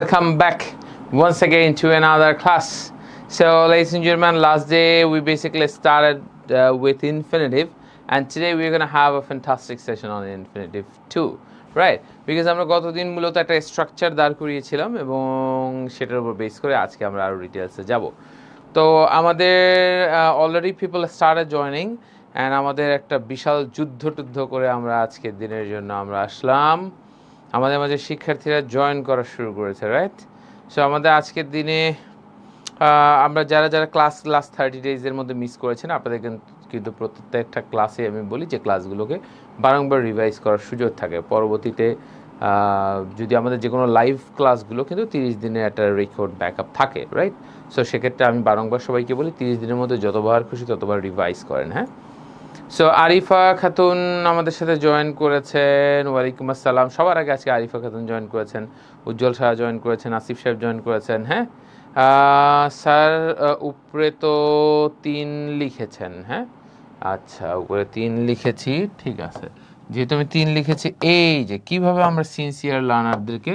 Welcome back once again to another class. So, ladies and gentlemen, last day we basically started with infinitive, and today we're going to have a fantastic session on infinitive 2, right? Because আমরা গতদিন মূলত একটা structure দাঁড় করিয়েছিলাম এবং সেটার উপর base করে আজকে আমরা আরো ডিটেইলসে যাব। তো আমাদের already people started joining, and আমাদের একটা বিশাল যুদ্ধ করে আমরা আজকের দিনের জন্য আমরা আসলাম। আমাদের মাঝে শিক্ষার্থীরা জয়েন করা শুরু করেছে, রাইট? সো আমাদের আজকের দিনে আমরা যারা ক্লাস 30 ডেজের মধ্যে মিস করেছেন, আপনাদের কিন্তু প্রত্যেকটা ক্লাসে আমি বলি যে ক্লাসগুলোকে বারংবার রিভাইজ করার সুযোগ থাকে। পরবর্তীতে যদি আমাদের যে কোনো লাইভ ক্লাসগুলো কিন্তু 30 দিনের একটা রেকর্ড ব্যাকআপ থাকে, রাইট? সো সেক্ষেত্রে আমি বারংবার সবাইকে বলি 30 দিনের মধ্যে যতবার খুশি ততবার রিভাইজ করেন, হ্যাঁ? সো আরিফা খাতুন আমাদের সাথে জয়েন করেছেন। ওয়ালাইকুম আসসালাম। সবার আগে আজকে আরিফা খাতুন জয়েন করেছেন, উজ্জ্বল শাহ জয়েন করেছেন, আসিফ সাহেব জয়েন করেছেন। হ্যাঁ স্যার, উপরে তো 3 লিখেছেন, হ্যাঁ আচ্ছা উপরে 3 লিখেছি, ঠিক আছে। যেহেতু আমি 3 লিখেছি, এই যে কীভাবে আমরা সিনসিয়ার লার্নারদেরকে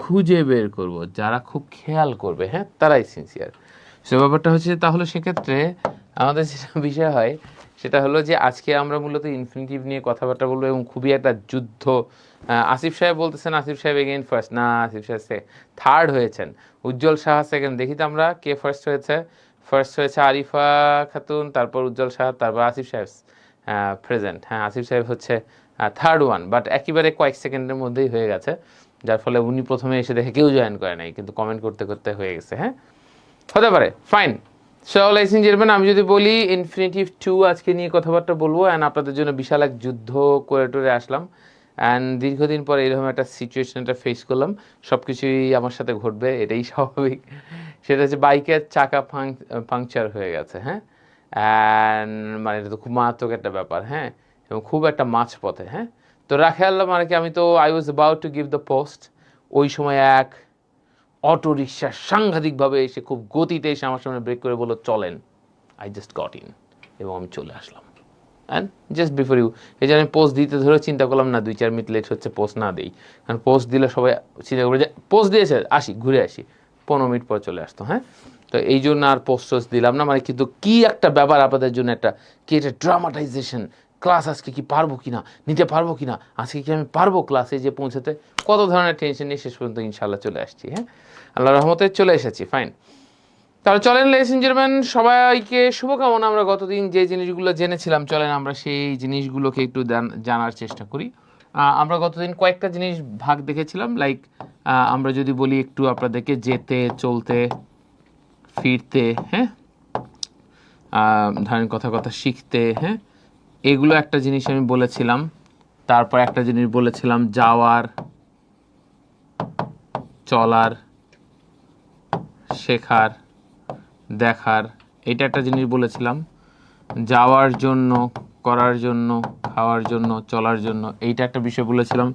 খুঁজে বের করব, যারা খুব খেয়াল করবে, হ্যাঁ তারাই সিনসিয়ার। সে ব্যাপারটা হচ্ছে, তাহলে সেক্ষেত্রে আমাদের যেটা বিষয় হয় সেটা হলো যে আজকে আমরা মূলত ইনফিনিটিভ নিয়ে কথাবার্তা বলবো এবং খুবই একটা যুদ্ধ। আসিফ সাহেব বলতেছেন, আসিফ সাহেব এগেইন ফার্স্ট না, আসিফ সাহেব থার্ড হয়েছেন, উজ্জ্বল সাহা সেকেন্ড। দেখি তো আমরা কে ফার্স্ট হয়েছে। ফার্স্ট হয়েছে আরিফা খাতুন, তারপর উজ্জ্বল সাহা, তারপর আসিফ সাহেব প্রেজেন্ট। হ্যাঁ আসিফ সাহেব হচ্ছে থার্ড ওয়ান, বাট একেবারে কয়েক সেকেন্ডের মধ্যেই হয়ে গেছে, যার ফলে উনি প্রথমে এসে দেখে কেউ জয়েন করে নাই, কিন্তু কমেন্ট করতে করতে হয়ে গেছে। হ্যাঁ হতে পারে, fine. So ladies and gentleman, আমি যদি বলি ইনফিনিটিভ 2 আজকে নিয়ে কথাবার্তা বলবো, অ্যান্ড আপনাদের জন্য বিশাল এক যুদ্ধ করে টরে আসলাম, অ্যান্ড দীর্ঘদিন পরে এরকম একটা সিচুয়েশনটা ফেস করলাম। সব কিছুই আমার সাথে ঘটবে, এটাই স্বাভাবিক। সেটা হচ্ছে বাইকের চাকা পাংচার হয়ে গেছে, হ্যাঁ, অ্যান্ড মানে এটা তো খুব মারাত্মক একটা ব্যাপার, হ্যাঁ, এবং খুব একটা মাঝপথে। হ্যাঁ তো রাখে আল্লাহ, মানে কি আমি তো I was about to give the post, ওই সময় এক অটো রিক্সা সাংঘাতিকভাবে এসে খুব গতিতে এসে আমার সামনে ব্রেক করে বললো চলেন। আই জাস্ট গট ইন এবং আমি চলে আসলাম, অ্যান্ড জাস্ট বিফোর ইউ। এই যে আমি পোস্ট দিতে ধরে চিন্তা করলাম না 2-4 মিনিট লেট হচ্ছে, পোস্ট না দিই, কারণ পোস্ট দিলে সবাই চিন্তা করবে যে পোস্ট দিয়েছে, আসি ঘুরে আসি, 15 মিনিট পর চলে আসতো। হ্যাঁ তো এই জন্য আর পোস্ট দিলাম না, মানে কিন্তু কী একটা ব্যাপার আপনাদের জন্য, একটা কি একটা ড্রামাটাইজেশন। ক্লাস আজকে কি পারবো কি না, নিতে পারবো কি না, আজকে কি আমি পারবো ক্লাসে যে পৌঁছাতে, কত ধরনের টেনশন নিয়ে শেষ পর্যন্ত ইনশাল্লাহ চলে আসছি। হ্যাঁ আল্লাহ রহমতে চলে এসেছি, ফাইন। তাহলে চলেন লেডিস এন্ড জেন্টলম্যান, সবাইকে শুভকামনা। আমরা গতদিন যে জিনিসগুলো জেনেছিলাম, চলেন আমরা সেই জিনিসগুলোকে একটু জানার চেষ্টা করি। আমরা গতদিন কয়েকটা জিনিস ভাগ দেখেছিলাম, লাইক আমরা যদি বলি একটু আপনাদেরকে, যেতে, চলতে, ফিরতে, হ্যাঁ ধরেন কথা শিখতে, হ্যাঁ এগুলো একটা জিনিস আমি বলেছিলাম। তারপর একটা জিনিস বলেছিলাম যাওয়ার, চলার, শেখার, দেখার, এটা একটা জিনিস বলেছিলাম। যাওয়ার জন্য, করার জন্য, খাওয়ার জন্য, চলার জন্য, এইটা একটা বিষয় বলেছিলাম।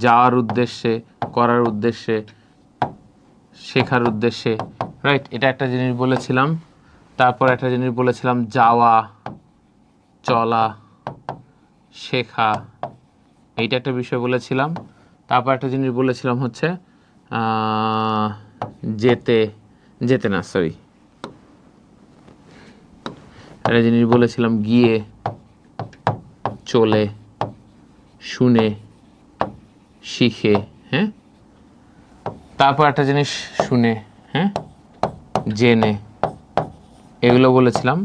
যাওয়ার উদ্দেশ্যে, করার উদ্দেশ্যে, শেখার উদ্দেশ্যে, রাইট, এটা একটা জিনিস বলেছিলাম। তারপর একটা জিনিস বলেছিলাম যাওয়া, চলা, শেখা, এইটা একটা বিষয় বলেছিলাম। তারপর একটা জিনিস বলেছিলাম হচ্ছে যেতে না, সরি, একটা জিনিস বলেছিলাম গিয়ে, চলে, শুনে, শিখে, হ্যাঁ তারপর একটা জিনিস শুনে, হ্যাঁ জেনে, এগুলো বলেছিলাম।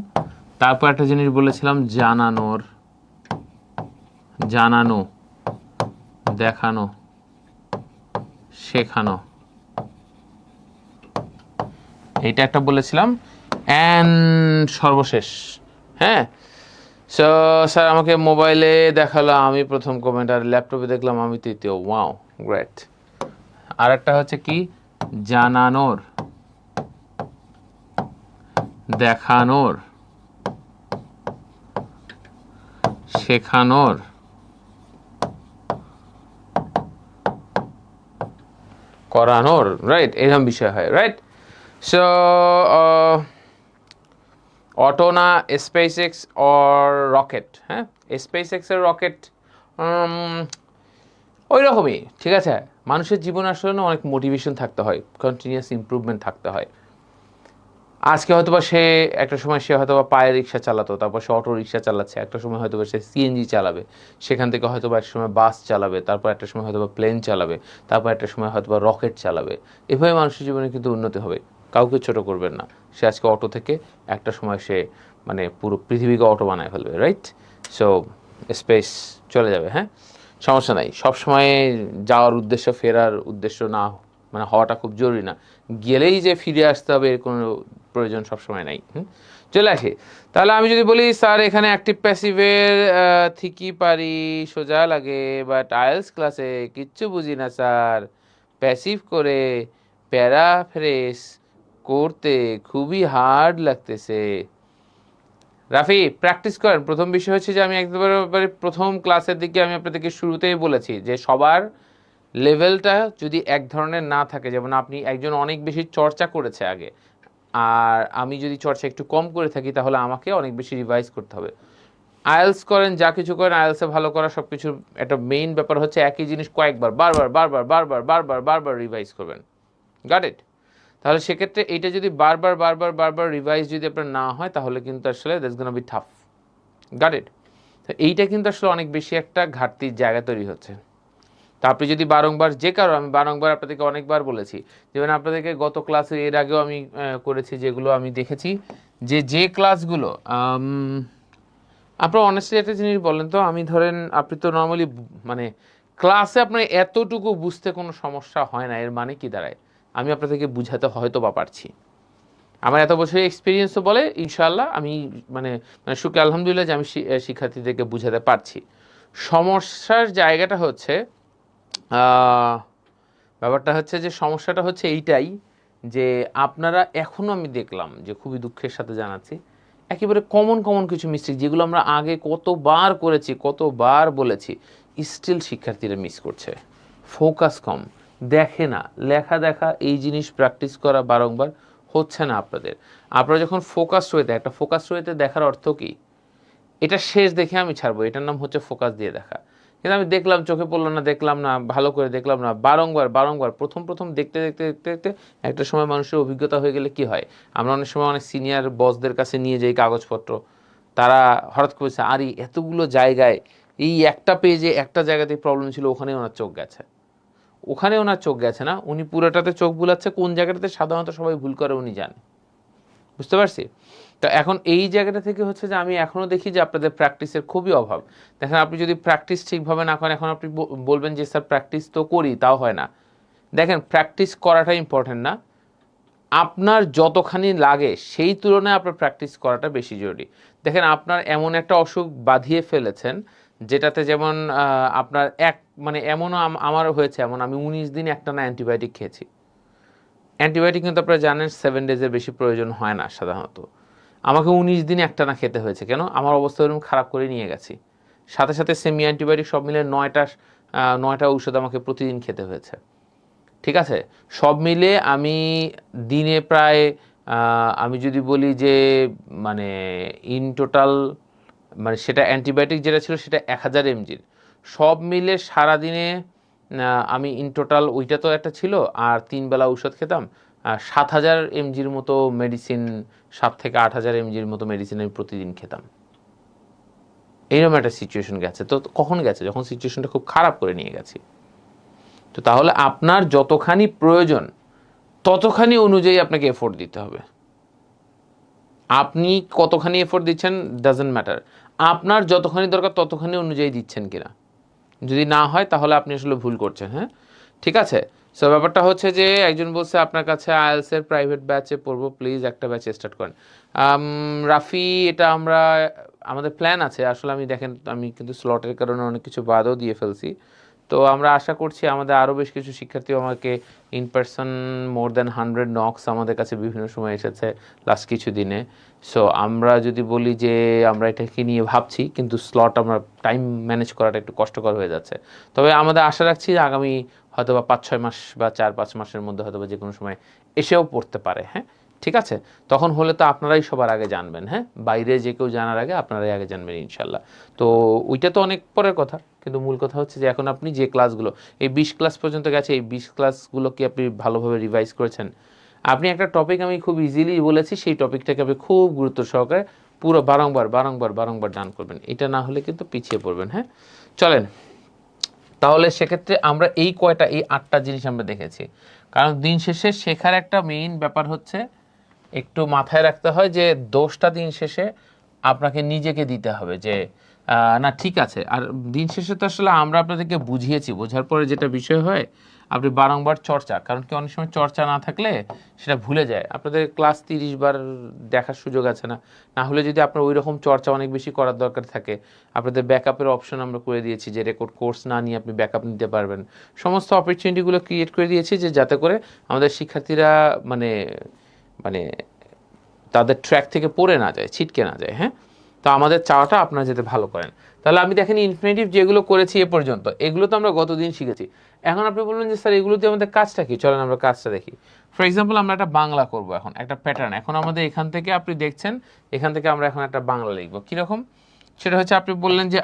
তারপর একটা জিনিস বলেছিলাম জানানো, দেখানো, শেখানো, এইটা একটা বলেছিলাম। অ্যান্ড সর্বশেষ, হ্যাঁ সো স্যার আমাকে মোবাইলে দেখালো আমি প্রথম কমেন্ট, আর ল্যাপটপে দেখলাম আমি তৃতীয়। Wow, great. আর একটা হচ্ছে কি, জানানোর, দেখানোর, শেখানোর, করানোর, রাইট, এরকম বিষয় হয়, রাইট। সো অটো না স্পেস এক্স অর রকেট, হ্যাঁ স্পেস এক্সের রকেট ওই রকমই, ঠিক আছে। মানুষের জীবনে আসলে না অনেক মোটিভেশন থাকতে হয়, কন্টিনিউয়াস ইমপ্রুভমেন্ট থাকতে হয়। আজকে হয়তোবা সে একটা সময় সে হয়তোবা পায়ে রিক্সা চালাতো, তারপর সে অটো রিক্সা চালাচ্ছে, একটা সময় হয়তোবা সে সিএনজি চালাবে, সেখান থেকে হয়তোবা একটা সময় বাস চালাবে, তারপর একটা সময় হয়তোবা প্লেন চালাবে, তারপর একটা সময় হয়তোবা রকেট চালাবে। এভাবে মানুষের জীবনে কিন্তু উন্নতি হবে, কাউকে ছোট করবেন না। সে আজকে অটো থেকে একটা সময় সে মানে পুরো পৃথিবীকে অটো বানায় ফেলবে, রাইট? সো স্পেস চলে যাবে, হ্যাঁ, সমস্যা নাই। সবসময় যাওয়ার উদ্দেশ্য ফেরার উদ্দেশ্য না মানে হওয়াটা খুব জরুরি না, গেলেই যে ফিরে আসতে হবে এর কোনো প্রয়োজন সবসময় নাই। চলে আসি তাহলে। আমি যদি বলি স্যার এখানে অ্যাক্টিভ প্যাসিভের ঠিকই পারি, সোজা লাগে, বাট আইএলস ক্লাসে কিচ্ছু বুঝি না স্যার, প্যাসিভ করে প্যারাফ্রেজ করতে খুবই হার্ড লাগতেছে। রাফি, প্র্যাকটিস করেন। প্রথম বিষয় হচ্ছে যে আমি একবারে প্রথম ক্লাসের দিকে আমি আপনাদেরকে শুরুতেই বলেছি যে সবার লেভেলটা যদি এক ধরনের না থাকে, যেমন আপনি একজন অনেক বেশি চর্চা করেছে আগে, আর আমি যদি চর্চা একটু কম করে থাকি, তাহলে আমাকে অনেক বেশি রিভাইজ করতে হবে। আইএলস করেন, যা কিছু করেন, আইএলসে ভালো করা সব কিছুর একটা মেইন ব্যাপার হচ্ছে একই জিনিস কয়েকবার বারবার বারবার বারবার বারবার বারবার রিভাইজ করবেন। Got it? তাহলে সেক্ষেত্রে এইটা যদি বারবার বারবার বারবার রিভাইজ যদি আপনার না হয়, তাহলে কিন্তু আসলে that's gonna be tough. Got it? তো এইটা কিন্তু আসলে অনেক বেশি একটা ঘাটতির জায়গা তৈরি হচ্ছে। তা আপনি যদি বারংবার, যে কারো আমি বারংবার আপনাদেরকে অনেকবার বলেছি, যেমন আপনাদেরকে গত ক্লাসে এর আগেও আমি করেছি, যেগুলো আমি দেখেছি যে ক্লাসগুলো আপনার অনেস্টলি একটা জিনিস বলেন তো, আমি ধরেন আপনি তো নর্মালি মানে ক্লাসে আপনার এতটুকু বুঝতে কোনো সমস্যা হয় না, এর মানে কি দাঁড়ায়? আমি আপনাদেরকে বুঝাতে হয়তো বা পারছি, আমার এত বছরের এক্সপিরিয়েন্সও বলে ইনশাআল্লাহ আমি মানে মানে শুক্র আলহামদুলিল্লাহ যে আমি শিক্ষার্থীদেরকে বুঝাতে পারছি। সমস্যার জায়গাটা হচ্ছে ব্যাপারটা হচ্ছে যে সমস্যাটা হচ্ছে এইটাই যে আপনারা এখনও আমি দেখলাম যে খুবই দুঃখের সাথে জানাচ্ছি, একেবারে কমন কিছু মিস্টেক যেগুলো আমরা আগে কতবার করেছি, কতবার বলেছি, স্টিল শিক্ষার্থীরা মিস করছে। ফোকাস কম, দেখে না, লেখা দেখা এই জিনিস প্র্যাকটিস করা বারংবার হচ্ছে না আপনাদের। আপনারা যখন ফোকাস ওয়েতে, একটা ফোকাস ওয়েতে দেখার অর্থ কি? এটা শেষ দেখে আমি ছাড়বো, এটার নাম হচ্ছে ফোকাস দিয়ে দেখা। কিন্তু আমি দেখলাম, চোখে পড়লো না, দেখলাম না, ভালো করে দেখলাম না, বারংবার বারংবার প্রথম দেখতে দেখতে দেখতে দেখতে একটা সময় মানুষের অভিজ্ঞতা হয়ে গেলে কি হয়, আমরা অনেক সময় অনেক সিনিয়র বসদের কাছে নিয়ে যাই কাগজপত্র, তারা হঠাৎ করেছে আরে এতগুলো জায়গায় এই একটা পেজে একটা জায়গাতেই প্রবলেম ছিল, ওখানে ওনার চোখ গেছে। ওখানে ওনার চোখ গেছে না, উনি পুরোটাতে চোখ বুলাচ্ছে, কোন জায়গাটাতে সাধারণত সবাই ভুল করে উনি জানে। বুঝতে পারছি? তো এখন এই জায়গাটা থেকে হচ্ছে যে আমি এখনও দেখি যে আপনাদের প্র্যাকটিসের খুবই অভাব। দেখেন, আপনি যদি প্র্যাকটিস ঠিকভাবে না করেন, এখন আপনি বলবেন যে স্যার প্র্যাকটিস তো করি, তাও হয় না। দেখেন, প্র্যাকটিস করাটা ইম্পর্টেন্ট না, আপনার যতখানি লাগে সেই তুলনায় আপনার প্র্যাকটিস করাটা বেশি জরুরি। দেখেন, আপনার এমন একটা অসুখ বাঁধিয়ে ফেলেছেন যেটাতে যেমন আপনার মানে এমনও আমার হয়েছে, এমন আমি 19 দিন একটানা অ্যান্টিবায়োটিক খেয়েছি। অ্যান্টিবায়োটিক কিন্তু আপনারা জানেন 7 ডেজের বেশি প্রয়োজন হয় না সাধারণত। আমাকে 19 দিন একটানা খেতে হয়েছে, কেন? আমার অবস্থা ওরকম খারাপ করে নিয়ে গেছি। সাথে সাথে সেমি অ্যান্টিবায়োটিক সব মিলে 9টা ঔষধ আমাকে প্রতিদিন খেতে হয়েছে। ঠিক আছে, সব মিলে আমি দিনে প্রায় আমি যদি বলি যে মানে ইন টোটাল মানে সেটা অ্যান্টিবায়োটিক যেটা ছিল সেটা 1000 mg, সব মিলে সারাদিনে আমি ইন টোটাল, ওইটা তো একটা ছিল, আর 3 বেলা ঔষধ খেতাম, 7000 mgর মতো মেডিসিন, 7 থেকে 8000 mgর মতো মেডিসিন আমি প্রতিদিন খেতাম। এইরকম একটা সিচুয়েশন গেছে। তো কখন গেছে? যখন সিচুয়েশনটা খুব খারাপ করে নিয়ে গেছি। তো তাহলে আপনার যতখানি প্রয়োজন ততখানি অনুযায়ী আপনাকে এফোর্ট দিতে হবে। আপনি কতখানি এফোর্ট দিচ্ছেন ডাজন্ট ম্যাটার, আপনার যতখানি দরকার ততখানি অনুযায়ী দিচ্ছেন কিনা। যদি না হয় তাহলে আপনি আসলে ভুল করছেন। হ্যাঁ, ঠিক আছে। সো ব্যাপারটা হচ্ছে যে একজন বলছে আপনার কাছে আইএলসের প্রাইভেট ব্যাচে পড়বো, প্লিজ একটা ব্যাচ স্টার্ট করেন। রাফি, এটা আমাদের প্ল্যান আছে আসলে। আমি দেখেন, আমি কিন্তু স্লটের কারণে অনেক কিছু বাদও দিয়ে ফেলছি। তো আমরা আশা করছি আমাদের আরও বেশ কিছু শিক্ষার্থী আমাকে in person more than 100 knocks আমাদের কাছে বিভিন্ন সময় এসেছে লাস্ট কিছু দিনে। সো আমরা যদি বলি যে আমরা এটাকে নিয়ে ভাবছি, কিন্তু স্লট আমরা টাইম ম্যানেজ করাটা একটু কষ্টকর হয়ে যাচ্ছে। তবে আমাদের আশা রাখছি যে আগামী হয়তো বা 5-6 মাস বা 4-5 মাসের মধ্যে হয়তো বা যে কোনো সময় এসেও পড়তে পারে। হ্যাঁ, ঠিক আছে। তখন হলে তো আপনারাই সবার আগে জানবেন। হ্যাঁ, বাইরে যে কেউ জানার আগে আপনারাই আগে জানবেন ইনশাল্লাহ। তো ওইটা তো অনেক পরের কথা। কিন্তু মূল কথা হচ্ছে যে এখন আপনি যে ক্লাসগুলো এই 20 ক্লাস পর্যন্ত গেছে, এই 20 ক্লাসগুলো কি আপনি ভালোভাবে রিভাইজ করেছেন? আপনি একটা টপিক আমি খুব ইজিলি বলেছি, সেই টপিকটাকে আপনি খুব গুরুত্ব সহকারে পুরো বারংবার ডান করবেন। এটা না হলে কিন্তু পিছিয়ে পড়বেন। হ্যাঁ, চলেন তাহলে সেক্ষেত্রে আমরা এই 8টা জিনিস আমরা দেখেছি। কারণ দিন শেষে শেখার একটা মেইন ব্যাপার হচ্ছে একটু মাথায় রাখতে হয় যে দোষটা দিন শেষে আপনাকে নিজেকে দিতে হবে যে না ঠিক আছে। আর দিন শেষে তো আসলে আমরা আপনাদেরকে বুঝিয়েছি, বোঝার পরে যেটা বিষয় হয় আপনি বারংবার চর্চা, কারণ কি অনেক সময় চর্চা না থাকলে সেটা ভুলে যায়। আপনাদের ক্লাস 30 বার দেখার সুযোগ আছে না, না হলে যদি আপনার ওই রকম চর্চা অনেক বেশি করার দরকার থাকে, আপনাদের ব্যাকআপের অপশন আমরা করে দিয়েছি যে রেকর্ড কোর্স না নিয়ে আপনি ব্যাকআপ নিতে পারবেন। সমস্ত অপরচুনিটিগুলো ক্রিয়েট করে দিয়েছি যে যাতে করে আমাদের শিক্ষার্থীরা মানে মানে তাদের ট্র্যাক থেকে পড়ে না যায়, ছিটকে না যায়। হ্যাঁ, তো আমাদের চাওয়াটা আপনারা যাতে ভালো করেন। তাহলে আমি দেখেন ইনফিনিটিভ যেগুলো করেছি এ পর্যন্ত, এগুলো তো আমরা গতদিন শিখেছি। এখন আপনি বলবেন যে স্যার এগুলোতে আমাদের কাজটা কি, চলেন আমরা কাজটা দেখি। ফর এক্সাম্পল আমরা একটা বাংলা করব, এখন একটা প্যাটার্ন। এখন আমাদের এখান থেকে আপনি দেখছেন, এখান থেকে আমরা এখন একটা বাংলা লিখব। কীরকম সেটা হচ্ছে আপনি বললেন যে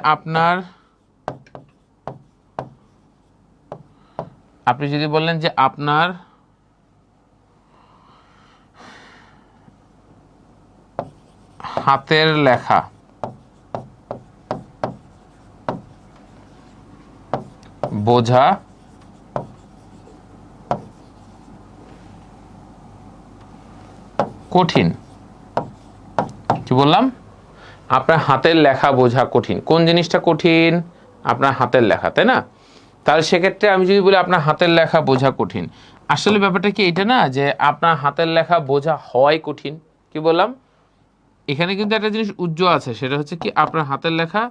আপনি যদি বললেন যে আপনার হাতের লেখা বোঝা কঠিন। কি বললাম? আপনার হাতের লেখা বোঝা কঠিন। কোন জিনিসটা কঠিন? আপনার হাতের লেখা, তাই না? তাহলে সেক্ষেত্রে আমি যদি বলি আপনার হাতের লেখা বোঝা কঠিন, আসলে ব্যাপারটা কি এটা না যে আপনার হাতের লেখা বোঝা হয় কঠিন। কি বললাম? এখানে কিন্তু একটা জিনিস উজ্জ্বল আছে, সেটা হচ্ছে কি আপনার হাতের লেখা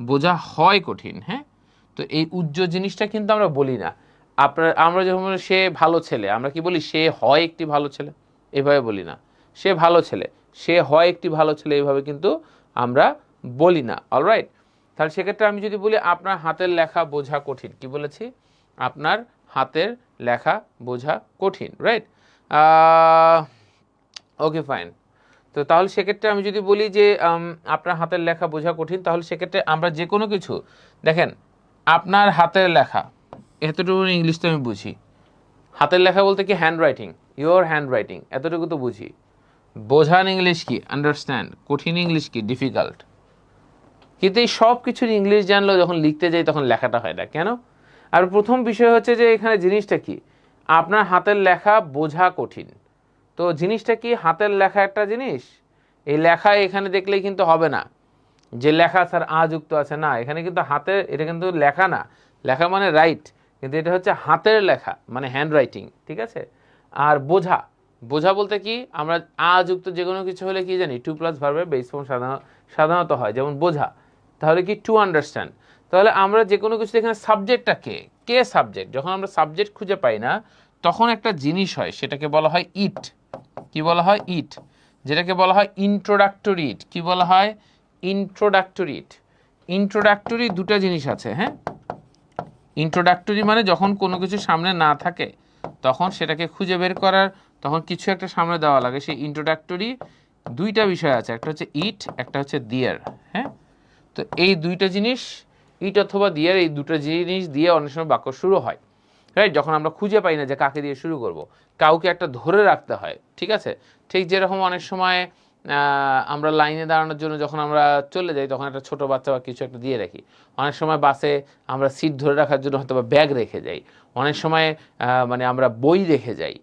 বোঝা হয় কঠিন। হ্যাঁ, তো এই উজ্জ্বল জিনিসটা কিন্তু আমরা বলি না। আমরা যখন বলি সে ভালো ছেলে, আমরা কি বলি? সে হয় একটি ভালো ছেলে, এভাবে বলি না। সে ভালো ছেলে, সে হয় একটি ভালো ছেলে, এইভাবে কিন্তু আমরা বলি না। অলরাইট, তাহলে সেক্ষেত্রে আমি যদি বলি আপনার হাতের লেখা বোঝা কঠিন, কি বলেছি? আপনার হাতের লেখা বোঝা কঠিন, রাইট? Okay fine. তো তাহলে সেক্ষেত্রে আমি যদি বলি যে আপনার হাতের লেখা বোঝা কঠিন, তাহলে সেক্ষেত্রে আমরা যে কোনো কিছু দেখেন, আপনার হাতের লেখা, এতটুকু ইংলিশ তো আমি বুঝি। হাতের লেখা বলতে কি? Hand writing, your hand writing, এতটুকু তো বুঝি। বোঝান ইংলিশ কি? আন্ডারস্ট্যান্ড। কঠিন ইংলিশ কি? ডিফিকাল্ট। কিন্তু এই সব কিছুর ইংলিশ জানলেও যখন লিখতে যাই তখন লেখাটা হয় না কেন? আর প্রথম বিষয় হচ্ছে যে এখানে জিনিসটা কি? আপনার হাতের লেখা বোঝা কঠিন। তো জিনিসটা কি? হাতের লেখা একটা জিনিস, এই লেখা এখানে দেখলেই কিন্তু হবে না যে লেখা স্যার যুক্ত আছে না। এখানে কিন্তু হাতের, এটা কিন্তু লেখা না। লেখা মানে রাইট, কিন্তু এটা হচ্ছে হাতের লেখা মানে হ্যান্ড রাইটিং, ঠিক আছে? আর বোঝা, বোঝা বলতে কি? আমরা যুক্ত যে কোনো কিছু হলে কি জানি? 2+ ভার্বের বেস ফর্ম সাধারণত হয়, যেমন বোঝা। তাহলে কি? To understand. তাহলে আমরা যে কোনো কিছু, এখানে সাবজেক্টটা কে সাবজেক্ট? যখন আমরা সাবজেক্ট খুঁজে পাই না তখন একটা জিনিস হয়, সেটাকে বলা হয় ইট। কি বলা হয়? ইট। যেটাকে বলা হয় ইন্ট্রোডাক্টরি ইট। কি বলা হয়? ইন্ট্রোডাক্টরি ইট। ইন্ট্রোডাক্টরি দুটো জিনিস আছে। হ্যাঁ, ইন্ট্রোডাক্টরি মানে যখন কোনো কিছু সামনে না থাকে তখন সেটাকে খুঁজে বের করার, তখন কিছু একটা সামনে দেওয়া লাগে। সেই ইন্ট্রোডাক্টরি দুইটা বিষয় আছে, একটা হচ্ছে ইট, একটা হচ্ছে দিয়ার। হ্যাঁ, তো এই দুইটা জিনিস, ইট অথবা দিয়ার, এই দুটো জিনিস দিয়ে অনেক সময় বাক্য শুরু হয়, রাইট? যখন আমরা খুঁজে পাই না যে কাকে দিয়ে শুরু করব, কাউকে একটা ধরে রাখতে হয়, ঠিক আছে? ঠিক যেরকম অনেক সময় আমরা লাইনে দাঁড়ানোর জন্য যখন আমরা চলে যাই তখন একটা ছোট বাচ্চা বা কিছু একটা দিয়ে রাখি। অনেক সময় বাসে আমরা সিট ধরে রাখার জন্য হয়তো বা ব্যাগ রেখে যাই। অনেক সময় মানে আমরা বই রেখে যাই।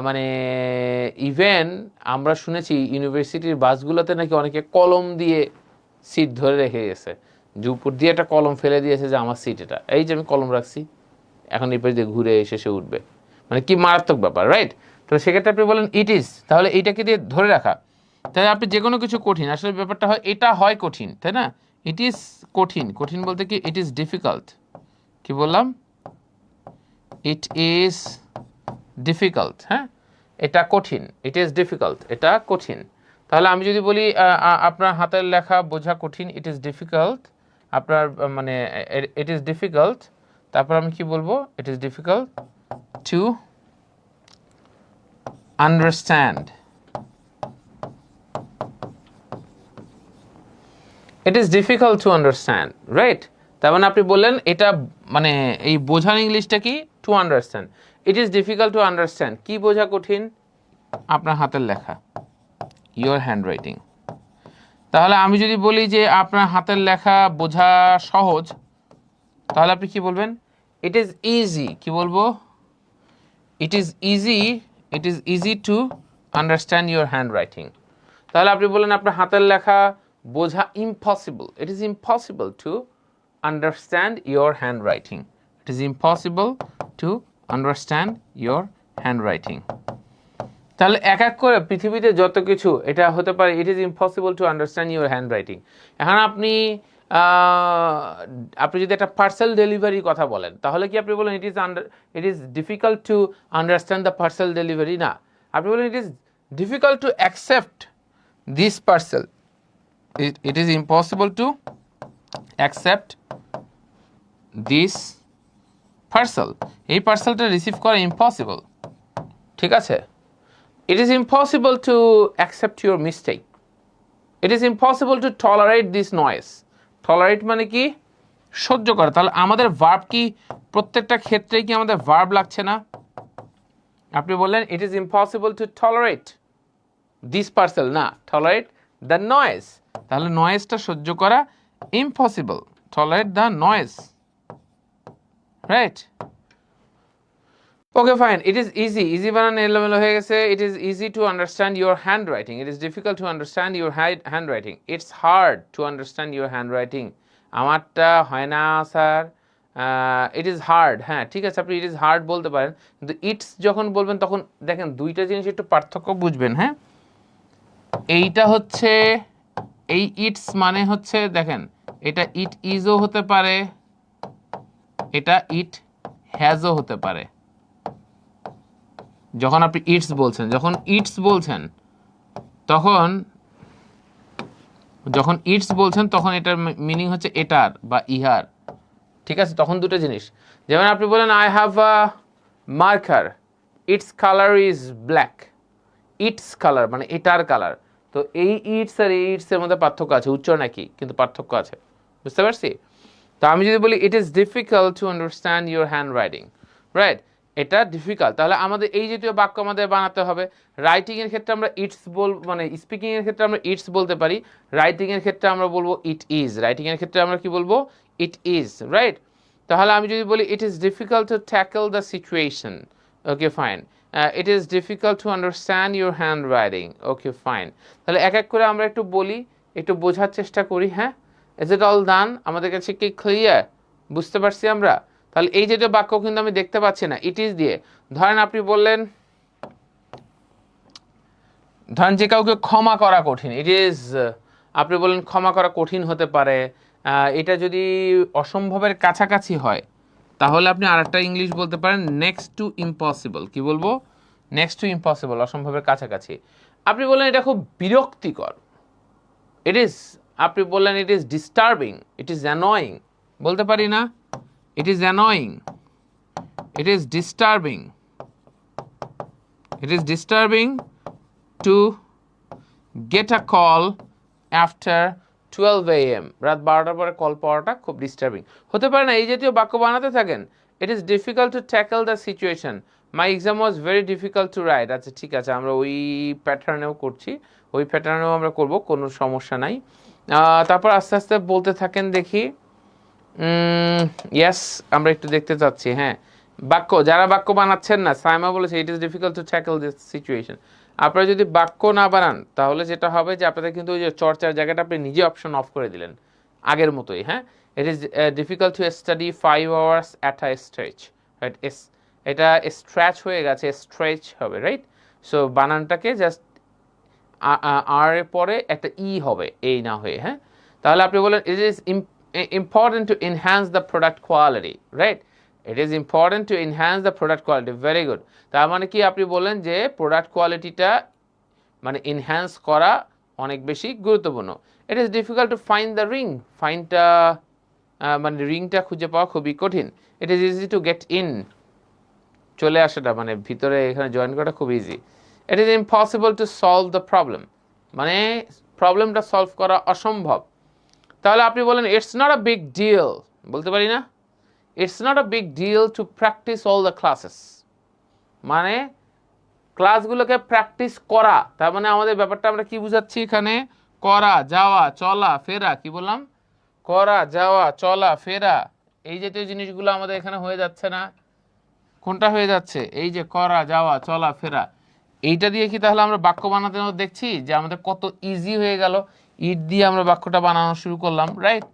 মানে ইভেন আমরা শুনেছি ইউনিভার্সিটির বাসগুলোতে নাকি অনেকে কলম দিয়ে সিট ধরে রেখে গেছে, যে উপর দিয়ে একটা কলম ফেলে দিয়েছে যে আমার সিট এটা, এই যে আমি কলম রাখছি, এখন এই পাশে দিয়ে ঘুরে এসে সে উঠবে। মানে কি মারাত্মক ব্যাপার, রাইট? তো সেক্ষেত্রে আপনি বলেন ইট ইজ, তাহলে এইটাকে দিয়ে ধরে রাখা। তাহলে আপনি যে কোনো কিছু কঠিন, আসলে ব্যাপারটা হয় এটা হয় কঠিন, তাই না? ইট ইজ কঠিন। কঠিন বলতে কি? ইট ইজ ডিফিকাল্ট। কি বললাম? ইট ইজ ডিফিকাল্ট। হ্যাঁ, এটা কঠিন, ইট ইজ ডিফিকাল্ট, এটা কঠিন। তাহলে আমি যদি বলি আপনার হাতের লেখা বোঝা কঠিন, ইট ইজ ডিফিকাল্ট, আপনার মানে ইট ইজ ডিফিকাল্ট, তারপর আমি কি বলবো? ইট is difficult to understand. It is difficult to understand, right? তার মানে আপনি বললেন এটা মানে এই বোঝার ইংলিশটা কি? To understand. It is difficult to understand. কি বোঝা কঠিন? আপনার হাতের লেখা, ইয়োর হ্যান্ড রাইটিং। তাহলে আমি যদি বলি যে আপনার হাতের লেখা বোঝা সহজ, তাহলে আপনি কি বলবেন? ইট ইজ ইজি। কি বলবো? ইট is easy to understand your hand writing. তাহলে আপনি বললেন আপনার হাতের লেখা বোঝা impossible. It is impossible to understand your hand writing. It is impossible to understand your hand writing. তাহলে এক এক করে পৃথিবীতে যত কিছু এটা হতে পারে, it is impossible to understand your hand writing. এখন আপনি যদি একটা পার্সেল ডেলিভারির কথা বলেন, তাহলে কি আপনি বলেন it is difficult to understand the parcel delivery? না, আপনি বলেন it is difficult to accept this parcel. It is impossible to accept this parcel. এই পার্সেলটা রিসিভ করা ইম্পসিবল। ঠিক আছে? It is impossible to accept your mistake. It is impossible to tolerate this noise. Tolerate মানে কি? সহ্য করা। তাহলে আমাদের ভার্ব কি প্রত্যেকটা ক্ষেত্রে কি আমাদের ভার্ব লাগছে না? আপনি বললেন it is impossible to tolerate this parcel, না, tolerate the noise। তাহলে নয়েজটা সহ্য করা impossible. Tolerate the noise, right? Okay, fine. It is easy. Easy বানান এলোমেলো হয়ে গেছে। It is easy to understand your handwriting. It is difficult to understand your handwriting. It's hard to understand your handwriting. আমারটা হয় না sir. It is hard. হ্যাঁ, ঠিক আছে, আপনি it is hard বলতে পারেন, কিন্তু ইটস যখন বলবেন তখন দেখেন দুইটা জিনিস একটু পার্থক্য বুঝবেন। হ্যাঁ, এইটা হচ্ছে এই ইটস মানে হচ্ছে দেখেন এটা ইট ইজও হতে পারে, এটা ইট হ্যাজও হতে পারে। যখন আপনি ইটস বলছেন, তখন এটার মিনিং হচ্ছে এটার বা ইহার। ঠিক আছে, তখন দুটো জিনিস। যেমন আপনি বলেন I have a marker, it's colour is black. It's colour মানে এটার কালার। তো এই ইটস আর এই ইটস এর মধ্যে পার্থক্য আছে, উচ্চারণ একই কিন্তু পার্থক্য আছে, বুঝতে পারছি? তো আমি যদি বলি it is difficult to understand your hand writing, right? এটা ডিফিকাল্ট। তাহলে আমাদের এই জাতীয় বাক্য আমাদের বানাতে হবে। রাইটিং এর ক্ষেত্রে আমরা ইটস মানে স্পিকিং এর ক্ষেত্রে আমরা ইটস বলতে পারি, রাইটিং এর ক্ষেত্রে আমরা বলবো ইট ইজ। রাইটিং এর ক্ষেত্রে আমরা কি বলবো? It is, right? তাহলে আমি যদি বলি it is difficult two tackle the situation, okay fine. It is difficult to understand your hand writing, okay fine. তাহলে এক এক করে আমরা একটু বলি, একটু বোঝার চেষ্টা করি। হ্যাঁ, ইজ ইট অল ডান? আমাদের কাছে কি ক্লিয়ার? বুঝতে পারছি আমরা? তাহলে এই জাতীয় বাক্য কিন্তু আমি দেখতে পাচ্ছি না ইট ইজ দিয়ে। ধরেন আপনি বললেন, ধরেন যে কাউকে ক্ষমা করা কঠিন, ইট ইজ, আপনি বললেন ক্ষমা করা কঠিন হতে পারে। এটা যদি অসম্ভবের কাছাকাছি হয় তাহলে আপনি আরেকটা ইংলিশ বলতে পারেন নেক্সট টু ইম্পসিবল। কি বলবো? নেক্সট টু ইম্পসিবল, অসম্ভবের কাছাকাছি। আপনি বললেন এটা খুব বিরক্তিকর, ইট ইজ, আপনি বললেন it is disturbing, it is annoying, বলতে পারি না? It is annoying. It is disturbing. It is disturbing to get a call after 12 a.m. রাত 12টার পরে কল পাওয়াটা খুব ডিস্টার্বিং হতে পারে না? এই জাতীয় বাক্য বানাতে থাকেন। It is difficult to tackle the situation. My exam was very difficult to write. আচ্ছা, ঠিক আছে, আমরা ওই প্যাটার্নেও করছি, ওই প্যাটার্নেও আমরা করব, কোনো সমস্যা নাই। তারপর আস্তে আস্তে বলতে থাকেন, দেখি। ইয়েস, আমরা একটু দেখতে চাচ্ছি। হ্যাঁ, বাক্য যারা বাক্য বানাচ্ছেন না, সাইমা বলেছে ইট is difficult two tackle this situation. আপনারা যদি বাক্য না বানান তাহলে যেটা হবে যে আপনাদের কিন্তু ওই যে চর্চার জায়গাটা আপনি নিজে অপশন অফ করে দিলেন আগের মতোই। হ্যাঁ, ইট is difficult to study 5 hours at a stretch, right? এটা স্ট্রেচ হয়ে গেছে, স্ট্রেচ হবে, রাইট? সো বানানটাকে জাস্ট আর এর পরে একটা ই হবে, এই না হয়ে। হ্যাঁ, তাহলে আপনি বলেন it is important to enhance the product quality, right? It is important to enhance the product quality. Very good. তার মানে কি আপনি বলেন যে প্রোডাক্ট কোয়ালিটিটা মানে এনহ্যান্স করা অনেক বেশি গুরুত্বপূর্ণ। It is difficult to find the ring. ফাইনটা মানে রিংটা খুঁজে পাওয়া খুবই কঠিন। It is easy to get in. চলে আসাটা মানে ভিতরে এখানে জয়েন করাটা খুব easy. It is impossible to solve the problem. মানে প্রবলেমটা সলভ করা অসম্ভব। তাহলে আপনি বলেন it's not a big deal, বলতে পারি না? It's not a big deal to practice all the classes. মানে ক্লাসগুলোকে প্র্যাকটিস করা, তার মানে আমাদের ব্যাপারটা আমরা কি বুঝাচ্ছি এখানে? করা, যাওয়া, চলা, ফেরা। কি বললাম? করা, যাওয়া, চলা, ফেরা, এই জাতীয় জিনিসগুলো আমাদের এখানে হয়ে যাচ্ছে না? কোনটা হয়ে যাচ্ছে? এই যে করা, যাওয়া, চলা, ফেরা। এইটা দিয়ে কি তাহলে আমরা বাক্য বানাতে দেখছি যে আমাদের কত ইজি হয়ে গেল? ইট দিয়ে আমরা বাক্যটা বানানো শুরু করলাম, রাইট?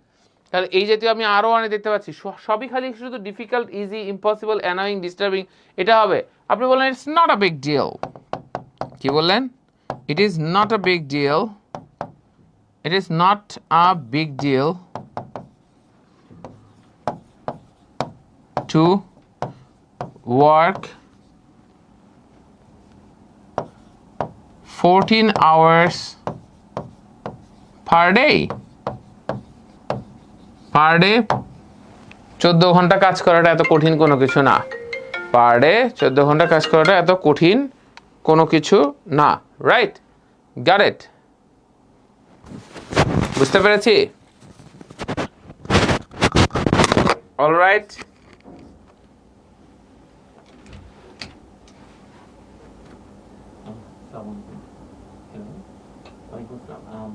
তাহলে এই জাতীয় আমি আরও অনেক দেখতে পাচ্ছি, সবই খালি শুধু difficult, easy, impossible, annoying, disturbing, এটা হবে। আপনি বললেন it's not a big deal. কি বললেন? It is not a big deal. It is not a big deal to work 14 hours per day. Per day 14 ঘন্টা কাজ করাটা এত কঠিন কোনো কিছু না। পার ডে 14 ঘন্টা কাজ করাটা এত কঠিন কোনো কিছু না, রাইট? Got it? বুঝতে পেরেছি? অলরাইট।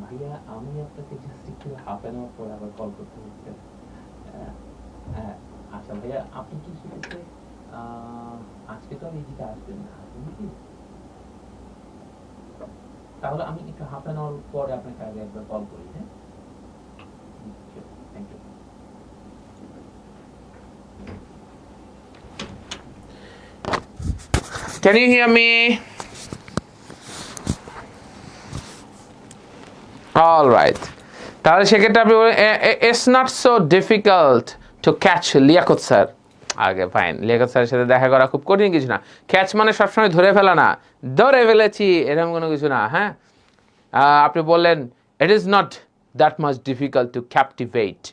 ভাইয়া আমি আপনাকে জাস্ট একটু হাফ অ্যান আওয়ার পরে আবার কল করতে হচ্ছে। আচ্ছা ভাইয়া, আপনি কি সেক্ষেত্রে আজকে তো আর এদিকে আসবেন না, নাকি? তাহলে আমি একটু হাফ অ্যান আওয়ার পরে আপনাকে আগে একবার কল করি। হ্যাঁ, thank you. Can you hear me? All right. তাহলে সেক্ষেত্রে আপনি বলেন it's not so difficult to catch Liaquat sir. আগে ফাইন, লিয়াকত স্যারের সাথে দেখা করা খুব কঠিন কিছু না। ক্যাচ মানে সবসময় ধরে ফেলা না, ধরে ফেলেছি এরকম কোনো কিছু না। হ্যাঁ, আপনি বললেন it is not that much difficult to captivate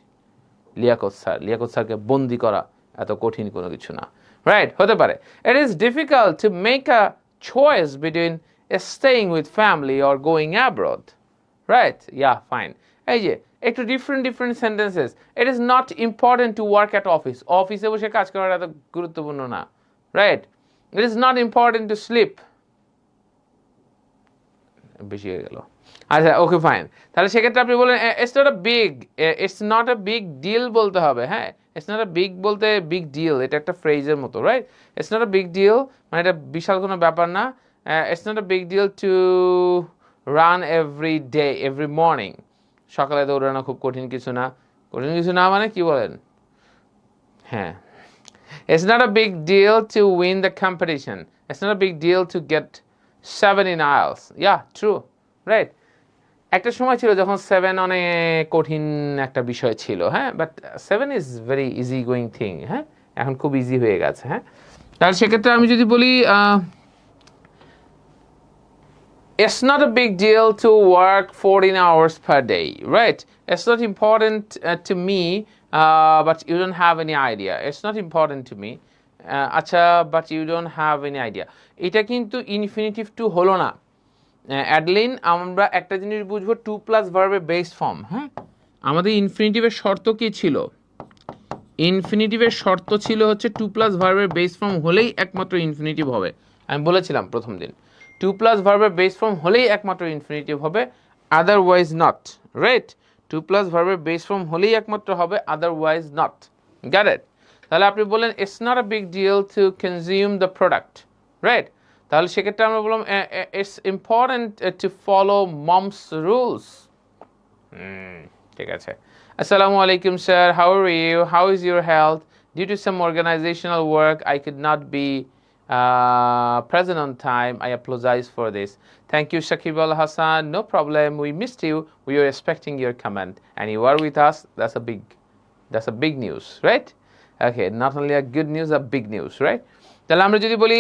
Liaquat sir. Liaquat স্যারকে বন্দি করা এত কঠিন কোনো কিছু না, রাইট? হতে পারে it is difficult to make a choice between staying with family or going abroad, right? Yeah, fine. এই যে একটু different sentences. It is not important to work at office. অফিসে বসে কাজ করাটা এত গুরুত্বপূর্ণ না, right? It is not important to sleep. বেশি হয়ে গেল। আচ্ছা, ওকে ফাইন। তাহলে সেক্ষেত্রে আপনি বলেন it's not a big deal বলতে হবে। হ্যাঁ, ইটস নট আ বিগ বলতে বিগ ডিল, এটা একটা ফ্রেজের মতো, right? It's not a big deal মানে এটা বিশাল কোনো ব্যাপার না। It's not a big deal to run every day, every morning. সকালে দৌড়ানো খুব কঠিন কিছু না। কঠিন কিছু না মানে কি বলেন? হ্যাঁ, it's not a big deal to win the competition. It's not a big deal to get 7 in IELTS. Yeah, true, right? একটা সময় ছিল যখন 7 অনেক কঠিন একটা বিষয় ছিল, হ্যাঁ, but 7 is very easy going thing. হ্যাঁ, এখন খুব ইজি হয়ে গেছে। হ্যাঁ, তাহলে সেক্ষেত্রে আমি যদি বলি it's not a big deal to work 14 hours per day, right? It's not important to me, but you don't have any idea. It's not important to me. আচ্ছা, but you don't have any idea. এটা কিন্তু infinitive to হলো না। Adeline, আমরা একটা জিনিস বুঝবো, two plus ভার্বের বেস ফর্ম। হ্যাঁ, আমাদের ইনফিনিটিভের শর্ত কি ছিল? ইনফিনিটিভের শর্ত ছিল হচ্ছে টু প্লাস ভার্বের বেস ফর্ম হলেই একমাত্র ইনফিনিটিভ হবে। আমি বলেছিলাম প্রথম দিন, টু প্লাস ভার্বের বেস ফর্ম হলেই একমাত্র ইনফিনিটিভ হবে, otherwise not, right? To plus ভার্বের বেস ফর্ম হলেই একমাত্র হবে, আদারওয়াইজ নট। Got it? তাহলে আপনি বললেন it's not a big deal to consume the product, right? তাহলে সেক্ষেত্রে আমরা বললাম it's important to follow mom's rules. ঠিক আছে। Assalamu alaikum, sir. How are you? How is your health? Due to some organizational work, I could not be present on time. I apologize for this. Thank you, Shakib Al Hassan. No problem. We missed you. We were expecting your comment, and you are with us. That's a big news, right? Okay, not only a good news, a big news, right? তাহলে আমরা যদি বলি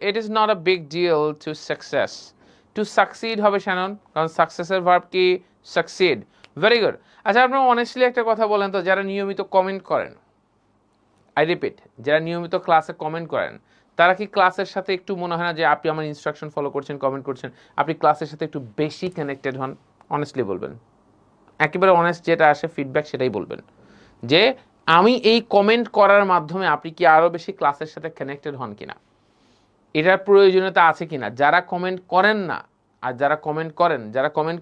it is not a big deal to success. To succeed হবে শানন, কারণ সাকসেসের verb কি? succeed. Very good. আচ্ছা, আপনারা honestly একটা কথা বলেন তো, যারা নিয়মিত কমেন্ট করেন, আই রিপিট, যারা নিয়মিত ক্লাসে কমেন্ট করেন, তারা কি ক্লাসের সাথে একটু মনে হয় না যে আপনি আমার ইনস্ট্রাকশন ফলো করছেন, কমেন্ট করছেন, আপনি ক্লাসের সাথে একটু বেশি কানেক্টেড হন? অনেস্টলি বলবেন, একেবারে অনেস্ট যেটা আসে ফিডব্যাক সেটাই বলবেন, যে আমি এই কমেন্ট করার মাধ্যমে আপনি কি আরও বেশি ক্লাসের সাথে কানেক্টেড হন কিনা, এটার প্রয়োজনীয়তা আছে কিনা। যারা কমেন্ট করেন না আর যারা কমেন্ট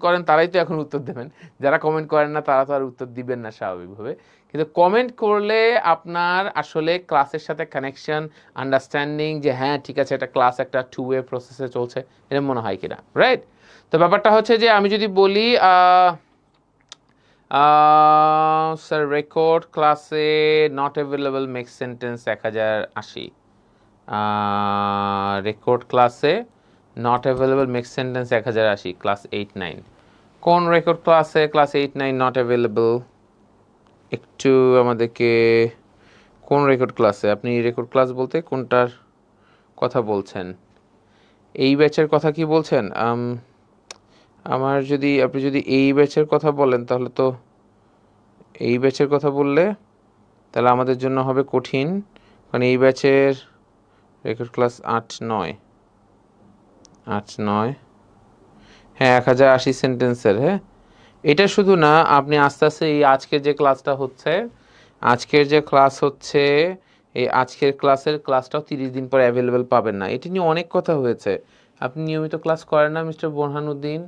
করেন তারাই তো এখন উত্তর দেবেন, যারা কমেন্ট করেন না তারা তো আর উত্তর দিবেন না স্বাভাবিকভাবে। কিন্তু কমেন্ট করলে আপনার আসলে ক্লাসের সাথে কানেকশন, আন্ডারস্ট্যান্ডিং, যে হ্যাঁ ঠিক আছে এটা ক্লাস একটা 2 ওয়ে প্রসেসে চলছে, এটা মনে হয় কিনা, রাইট? তো ব্যাপারটা হচ্ছে যে আমি যদি বলি স্যার রেকর্ড ক্লাসে not available makes sentence 1080, record ক্লাসে not available makes sentence 1080, class 8-9। কোন রেকর্ড ক্লাসে ক্লাস 8-9 নট অ্যাভেলেবল? একটু আমাদেরকে কোন রেকর্ড ক্লাসে, আপনি রেকর্ড ক্লাস বলতে কোনটার কথা বলছেন? এই ব্যাচের কথা কি বলছেন? আমার যদি আপনি যদি এই ব্যাচের কথা বলেন তাহলে তো এই ব্যাচের কথা বললে তাহলে আমাদের জন্য হবে কঠিন, কারণ এই ব্যাচের রেকর্ড ক্লাস 8-9, হ্যাঁ 1080 সেন্টেন্সের। হ্যাঁ এটা শুধু না, আপনি আস্তে আস্তে এই আজকের যে ক্লাসটা হচ্ছে, এই আজকের ক্লাসটাও 30 দিন পর অ্যাভেলেবেল পাবেন না। এটা নিয়ে অনেক কথা হয়েছে। আপনি নিয়মিত ক্লাস করেন না মিস্টার বোরহানুদ্দিন?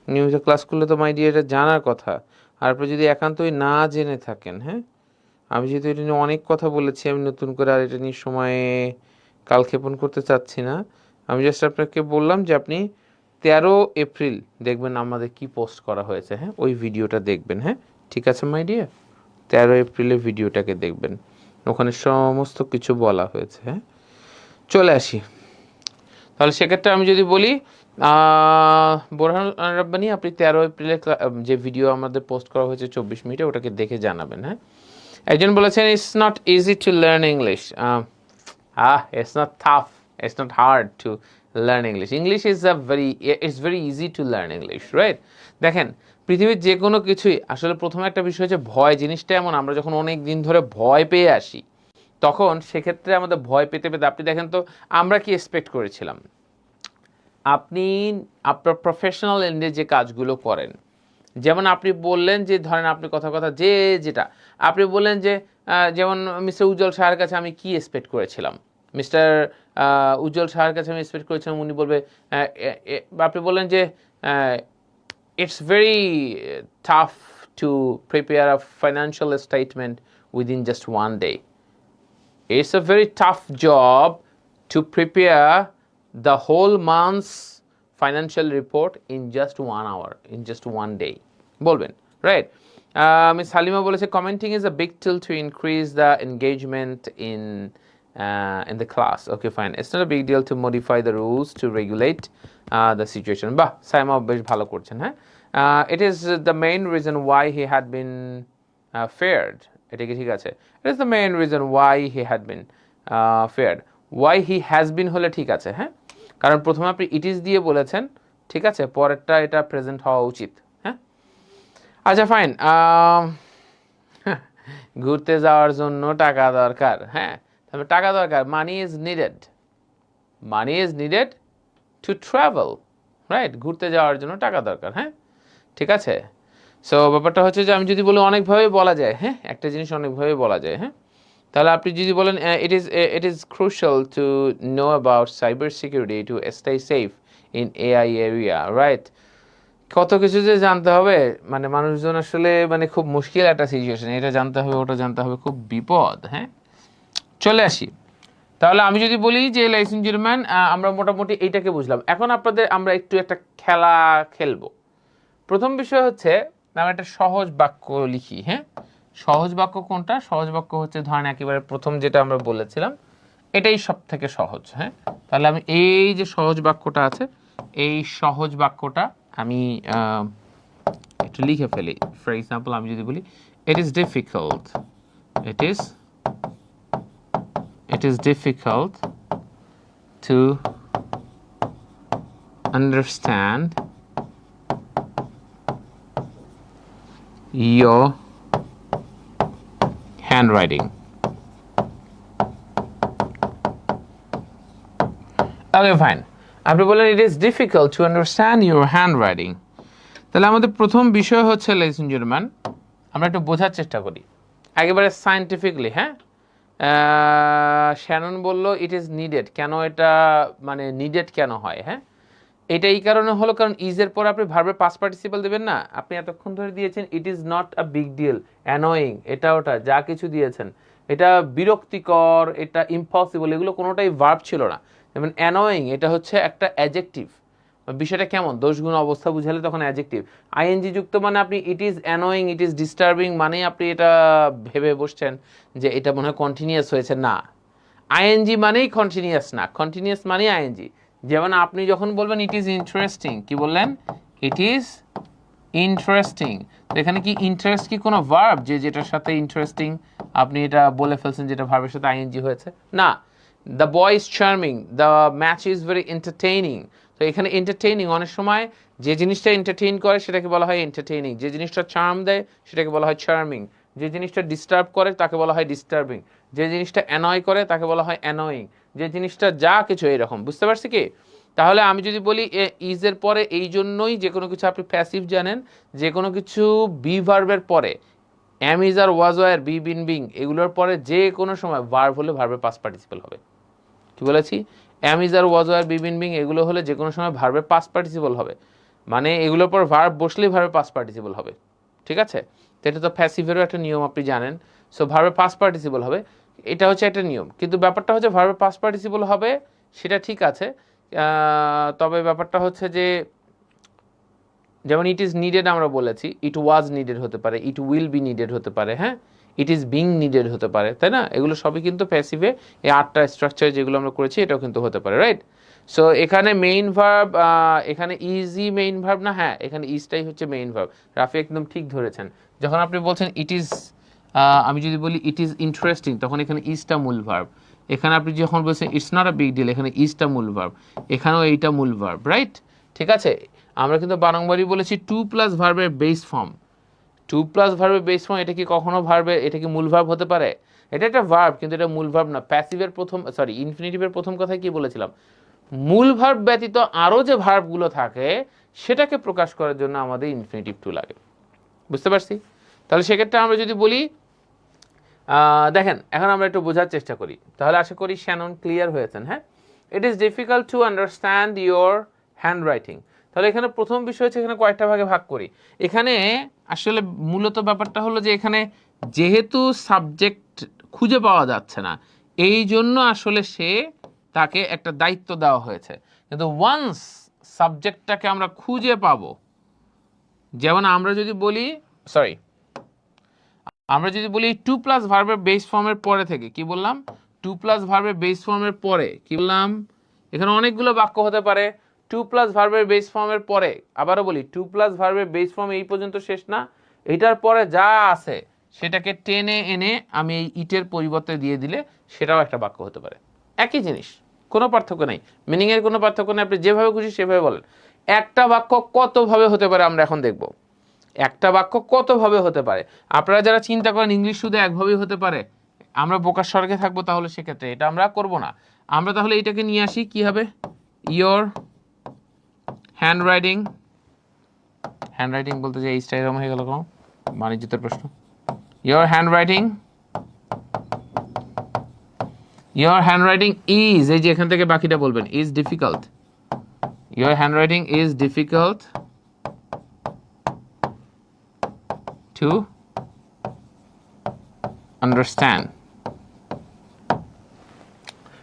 নিয়মিত ক্লাস করলে তো মাই ডিয়ার এটা জানার কথা। আর আপনি যদি একান্তই না জেনে থাকেন, হ্যাঁ আমি যেহেতু এটা নিয়ে অনেক কথা বলেছি, আমি নতুন করে আর এটা নিয়ে সময়ে কালক্ষেপণ করতে চাচ্ছি না। আমি জাস্ট আপনাকে বললাম যে আপনি 13 এপ্রিল দেখবেন আমাদের কি পোস্ট করা হয়েছে, হ্যাঁ ওই ভিডিওটা দেখবেন। হ্যাঁ ঠিক আছে মাই ডিয়ার, 13 এপ্রিলের ভিডিওটাকে দেখবেন, ওখানে সমস্ত কিছু বলা হয়েছে। হ্যাঁ চলে আসি তাহলে সেক্ষেত্রে আমি যদি বলি বোরহান রাব্বানি আপনি 13 এপ্রিলে যে ভিডিও আমাদের পোস্ট করা হয়েছে 24 মিনিটে, ওটাকে দেখে জানাবেন। হ্যাঁ একজন বলেছেন it's not easy to learn English. It's not tough, it's not hard to learn English. English is it's very easy to learn English, right? দেখেন পৃথিবীর যে কোনো কিছুই আসলে প্রথমে একটা বিষয় হচ্ছে ভয় জিনিসটা এমন, আমরা যখন অনেক দিন ধরে ভয় পেয়ে আসি তখন সেক্ষেত্রে আমাদের ভয় পেতে পেতে আপনি দেখেন তো আমরা কি এক্সপেক্ট করেছিলাম, আপনি আপনার প্রফেশনাল এন্ডে যে কাজগুলো করেন, যেমন আপনি বললেন যে ধরেন আপনি কথা যেটা আপনি বললেন যে যেমন মিস্টার উজ্জ্বল শাহের কাছে আমি কি এক্সপেক্ট করেছিলাম, মিস্টার উজ্জ্বল শাহের কাছে আমি এক্সপেক্ট করেছিলাম উনি বলবে, আপনি বললেন যে it's very tough to prepare a financial statement within just 1 day. It's a very tough job to prepare the whole month's financial report in just 1 hour, in just 1 day. বলবেন, right? Miss Halima বলেছে commenting is a big tool to increase the engagement in the class. Okay, fine. It's not a big deal to modify the rules to regulate the situation. বাহ, সাইমা বেশ ভালো করছেন। হ্যাঁ it is the main reason why he had been feared. এটা কি ঠিক আছে? It is the main reason why he had been feared. Why he has been হলে ঠিক আছে। হ্যাঁ কারণ প্রথমে আপনি ইট ইজ দিয়ে বলেছেন, ঠিক আছে, পরেরটা এটা প্রেজেন্ট হওয়া উচিত। হ্যাঁ আচ্ছা ফাইন। ঘুরতে যাওয়ার জন্য টাকা দরকার, হ্যাঁ তবে টাকা দরকার, money is needed to travel, right? ঘুরতে যাওয়ার জন্য টাকা দরকার, হ্যাঁ ঠিক আছে। সো ব্যাপারটা হচ্ছে যে আমি যদি বলি অনেকভাবে বলা যায়, হ্যাঁ একটা জিনিস অনেকভাবে বলা যায়। হ্যাঁ তাহলে আপনি যদি বলেন it is crucial to know about cyber security to stay safe in AI area, right? কত কিছু যে জানতে হবে, মানে মানুষজন আসলে মানে খুব মুশকিল একটা সিচুয়েশন, এটা জানতে হবে ওটা জানতে হবে, খুব বিপদ। হ্যাঁ চলে আসি তাহলে আমি যদি বলি যে ladies and gentlemen আমরা মোটামুটি এইটাকে বুঝলাম। এখন আমরা একটু একটা খেলা খেলবো। প্রথম বিষয় হচ্ছে আমরা একটা সহজ বাক্য লিখি। হ্যাঁ সহজ বাক্য কোনটা? সহজ বাক্য হচ্ছে ধরেন একেবারে প্রথম যেটা আমরা বলেছিলাম এটাই সব থেকে সহজ। হ্যাঁ তাহলে আমি এই যে সহজ বাক্যটা আছে, এই সহজ বাক্যটা আমি একটু লিখে ফেলি। ফর এক্সাম্পল আমি যদি বলি it is difficult to understand your handwriting. Okay, fine. আপনি বলেন it is difficult to understand your handwriting. তাহলে আমাদের প্রথম বিষয় হচ্ছে ladies and gentlemen, আমরা একটু বোঝার চেষ্টা করি একেবারে সায়েন্টিফিকলি। হ্যাঁ, শ্যানন বলল ইট ইজ নিডেড, কেন এটা মানে নিডেড কেন হয়? হ্যাঁ, এটা এই কারণে হলো কারণ ইজের পর আপনি ভার্বের পাস্ট পার্টিসিপল দেবেন না, আপনি এতক্ষণ ধরে দিয়েছেন it is not a big deal, annoying, এটা ওটা যা কিছু দিয়েছেন, এটা বিরক্তিকর, এটা ইম্পসিবল, এগুলো কোনোটাই ভার্ব ছিল না। যেমন অ্যানোয়িং, এটা হচ্ছে একটা অ্যাডজেক্টিভ। বিষয়টা কেমন, দোষগুণ অবস্থা বুঝালে তখন অ্যাডজেক্টিভ। আইএনজি যুক্ত মানে আপনি it is annoying, it is disturbing মানেই আপনি এটা ভেবে বসছেন যে এটা মনে হয় কন্টিনিউয়াস হয়েছে। না, আইএনজি মানেই কন্টিনিউয়াস না, কন্টিনিউয়াস মানেই আইএনজি। যেমন আপনি যখন বলবেন ইট ইজ ইন্টারেস্টিং, কি বললেন? It is interesting. তো এখানে কি ইন্টারেস্ট কি কোনো ভার্ব যে যেটার সাথে ইন্টারেস্টিং আপনি এটা বলে ফেলছেন যেটা ভার্বের সাথে আইএনজি হয়েছে? না। The boy is charming, the match is very entertaining. তো এখানে এন্টারটেইনিং, অনেক সময় যে জিনিসটা এন্টারটেইন করে সেটাকে বলা হয় এন্টারটেইনিং, যে জিনিসটা চার্ম দেয় সেটাকে বলা হয় চার্মিং, যে জিনিসটা ডিস্টার্ব করে তাকে বলা হয় ডিস্টার্বিং, যে জিনিসটা অ্যানয় করে তাকে বলা হয় অ্যানয়িং, যে জিনিসটা যা কিছু এরকম। বুঝতে পারছি কি? তাহলে আমি যদি বলি ইজের পরে, এই জন্যই যে কোনো কিছু আপনি প্যাসিভ জানেন, যে কোনো কিছু বি ভার্বের পরে am is are was were be been being এগুলোর পরে যে কোনো সময় ভার্ব হলে ভার্বের পাস্ট পার্টিসিপল হবে। কি বলেছি? Am is are was were be been being এগুলো হলে যে কোনো সময় ভার্বের পাস্ট পার্টিসিপল হবে, মানে এগুলোর পর ভার্ব বসলেই ভার্বের পাস্ট পার্টিসিপল হবে। ঠিক আছে? তো এটা তো প্যাসিভেরও একটা নিয়ম আপনি জানেন। সো ভার্বের পাস্ট পার্টিসিপল হবে, এটা হচ্ছে একটা নিয়ম। কিন্তু ব্যাপারটা হচ্ছে ভার্বের পাস্ট পার্টিসিপল হবে সেটা ঠিক আছে, তবে ব্যাপারটা হচ্ছে যে যেমন ইট ইজ নিডেড আমরা বলেছি, ইট ওয়াজ নিডেড হতে পারে, ইট উইল বি নিডেড হতে পারে, হ্যাঁ, ইট ইজ বিং নিডেড হতে পারে, তাই না? এগুলো সবই কিন্তু প্যাসিভে, এই 8টা স্ট্রাকচার যেগুলো আমরা করেছি এটাও কিন্তু হতে পারে, রাইট? সো এখানে মেইন ভার্ব, এখানে ইজি মেইন ভার্ব না, হ্যাঁ এখানে ইজটাই হচ্ছে মেইন ভার্ব। রাফি একদম ঠিক ধরেছেন। যখন আপনি বলছেন ইট ইজ, আমি যদি বলি ইট ইজ ইন্টারেস্টিং, তখন এখানে ইজটা মূল ভার্ব। এখানে আপনি যখন বলছেন it's not a big deal, এখানে ইজটা মূল ভার্ব, এখানেও এইটা মূল ভার্ব, রাইট? ঠিক আছে? আমরা কিন্তু বারংবারই বলেছি টু প্লাস ভার্বের বেস ফর্ম, টু প্লাস ভার্বের বেস ফর্ম, এটা কি কখনো ভার্বে, এটা কি মূল ভার্ব হতে পারে? এটা একটা ভার্ব কিন্তু এটা মূল ভার্ব না। প্যাসিভের প্রথম, সরি ইনফিনিটিভের প্রথম কথায় কি বলেছিলাম? মূল ভার্ব ব্যতীত আরও যে ভার্বগুলো থাকে সেটাকে প্রকাশ করার জন্য আমাদের ইনফিনিটিভ টু লাগে। বুঝতে পারছি? তাহলে সেক্ষেত্রে আমরা যদি বলি, দেখেন এখন আমরা একটু বোঝার চেষ্টা করি, তাহলে আশা করি শ্যানন ক্লিয়ার হয়েছেন। হ্যাঁ, ইট is difficult to understand your hand writing. তাহলে এখানে প্রথম বিষয় হচ্ছে এখানে কয়েকটা ভাগে ভাগ করি। এখানে আসলে মূলত ব্যাপারটা হলো যে এখানে যেহেতু সাবজেক্ট খুঁজে পাওয়া যাচ্ছে না, এই জন্য আসলে তাকে একটা দায়িত্ব দেওয়া হয়েছে। কিন্তু ওয়ান্স সাবজেক্টটাকে আমরা খুঁজে পাবো, যেমন আমরা যদি বলি, সরি আমরা যদি বলি টু প্লাস ভার্বের বেস ফর্মের পরে থেকে, কি বললাম? টু প্লাস ভার্বের বেস ফর্মের পরে কি বললাম? এখানে অনেকগুলো বাক্য হতে পারে। টু প্লাস ভার্বের বেস ফর্মের পরে, আবারও বলি টু প্লাস ভার্বের বেস ফর্ম এই পর্যন্ত শেষ না, এটার পরে যা আছে সেটাকে টেনে এনে আমি এই ইটের পরিবর্তে দিয়ে দিলে সেটাও একটা বাক্য হতে পারে। একই জিনিস, কোনো পার্থক্য নেই, মিনিংয়ের কোনো পার্থক্য নেই, আপনি যেভাবে খুশি সেভাবে বলেন। একটা বাক্য কতভাবে হতে পারে আমরা এখন দেখব। একটা বাক্য কতভাবে হতে পারে? আপনারা যারা চিন্তা করেন ইংলিশ শুধু একভাবেই হতে পারে, আমরা বোকার স্বর্গে থাকবো, তাহলে সেক্ষেত্রে এটা আমরা করব না। আমরা তাহলে এটাকে নিয়ে আসি, কি হবে? Your hand writing, hand writing বলতে যে এই স্টাইল হয়ে গেল কোনো বাণিজ্যতের প্রশ্ন। Your hand writing, your hand writing is, এই যে এখান থেকে বাকিটা বলবেন, is difficult. Your hand writing is difficult to understand.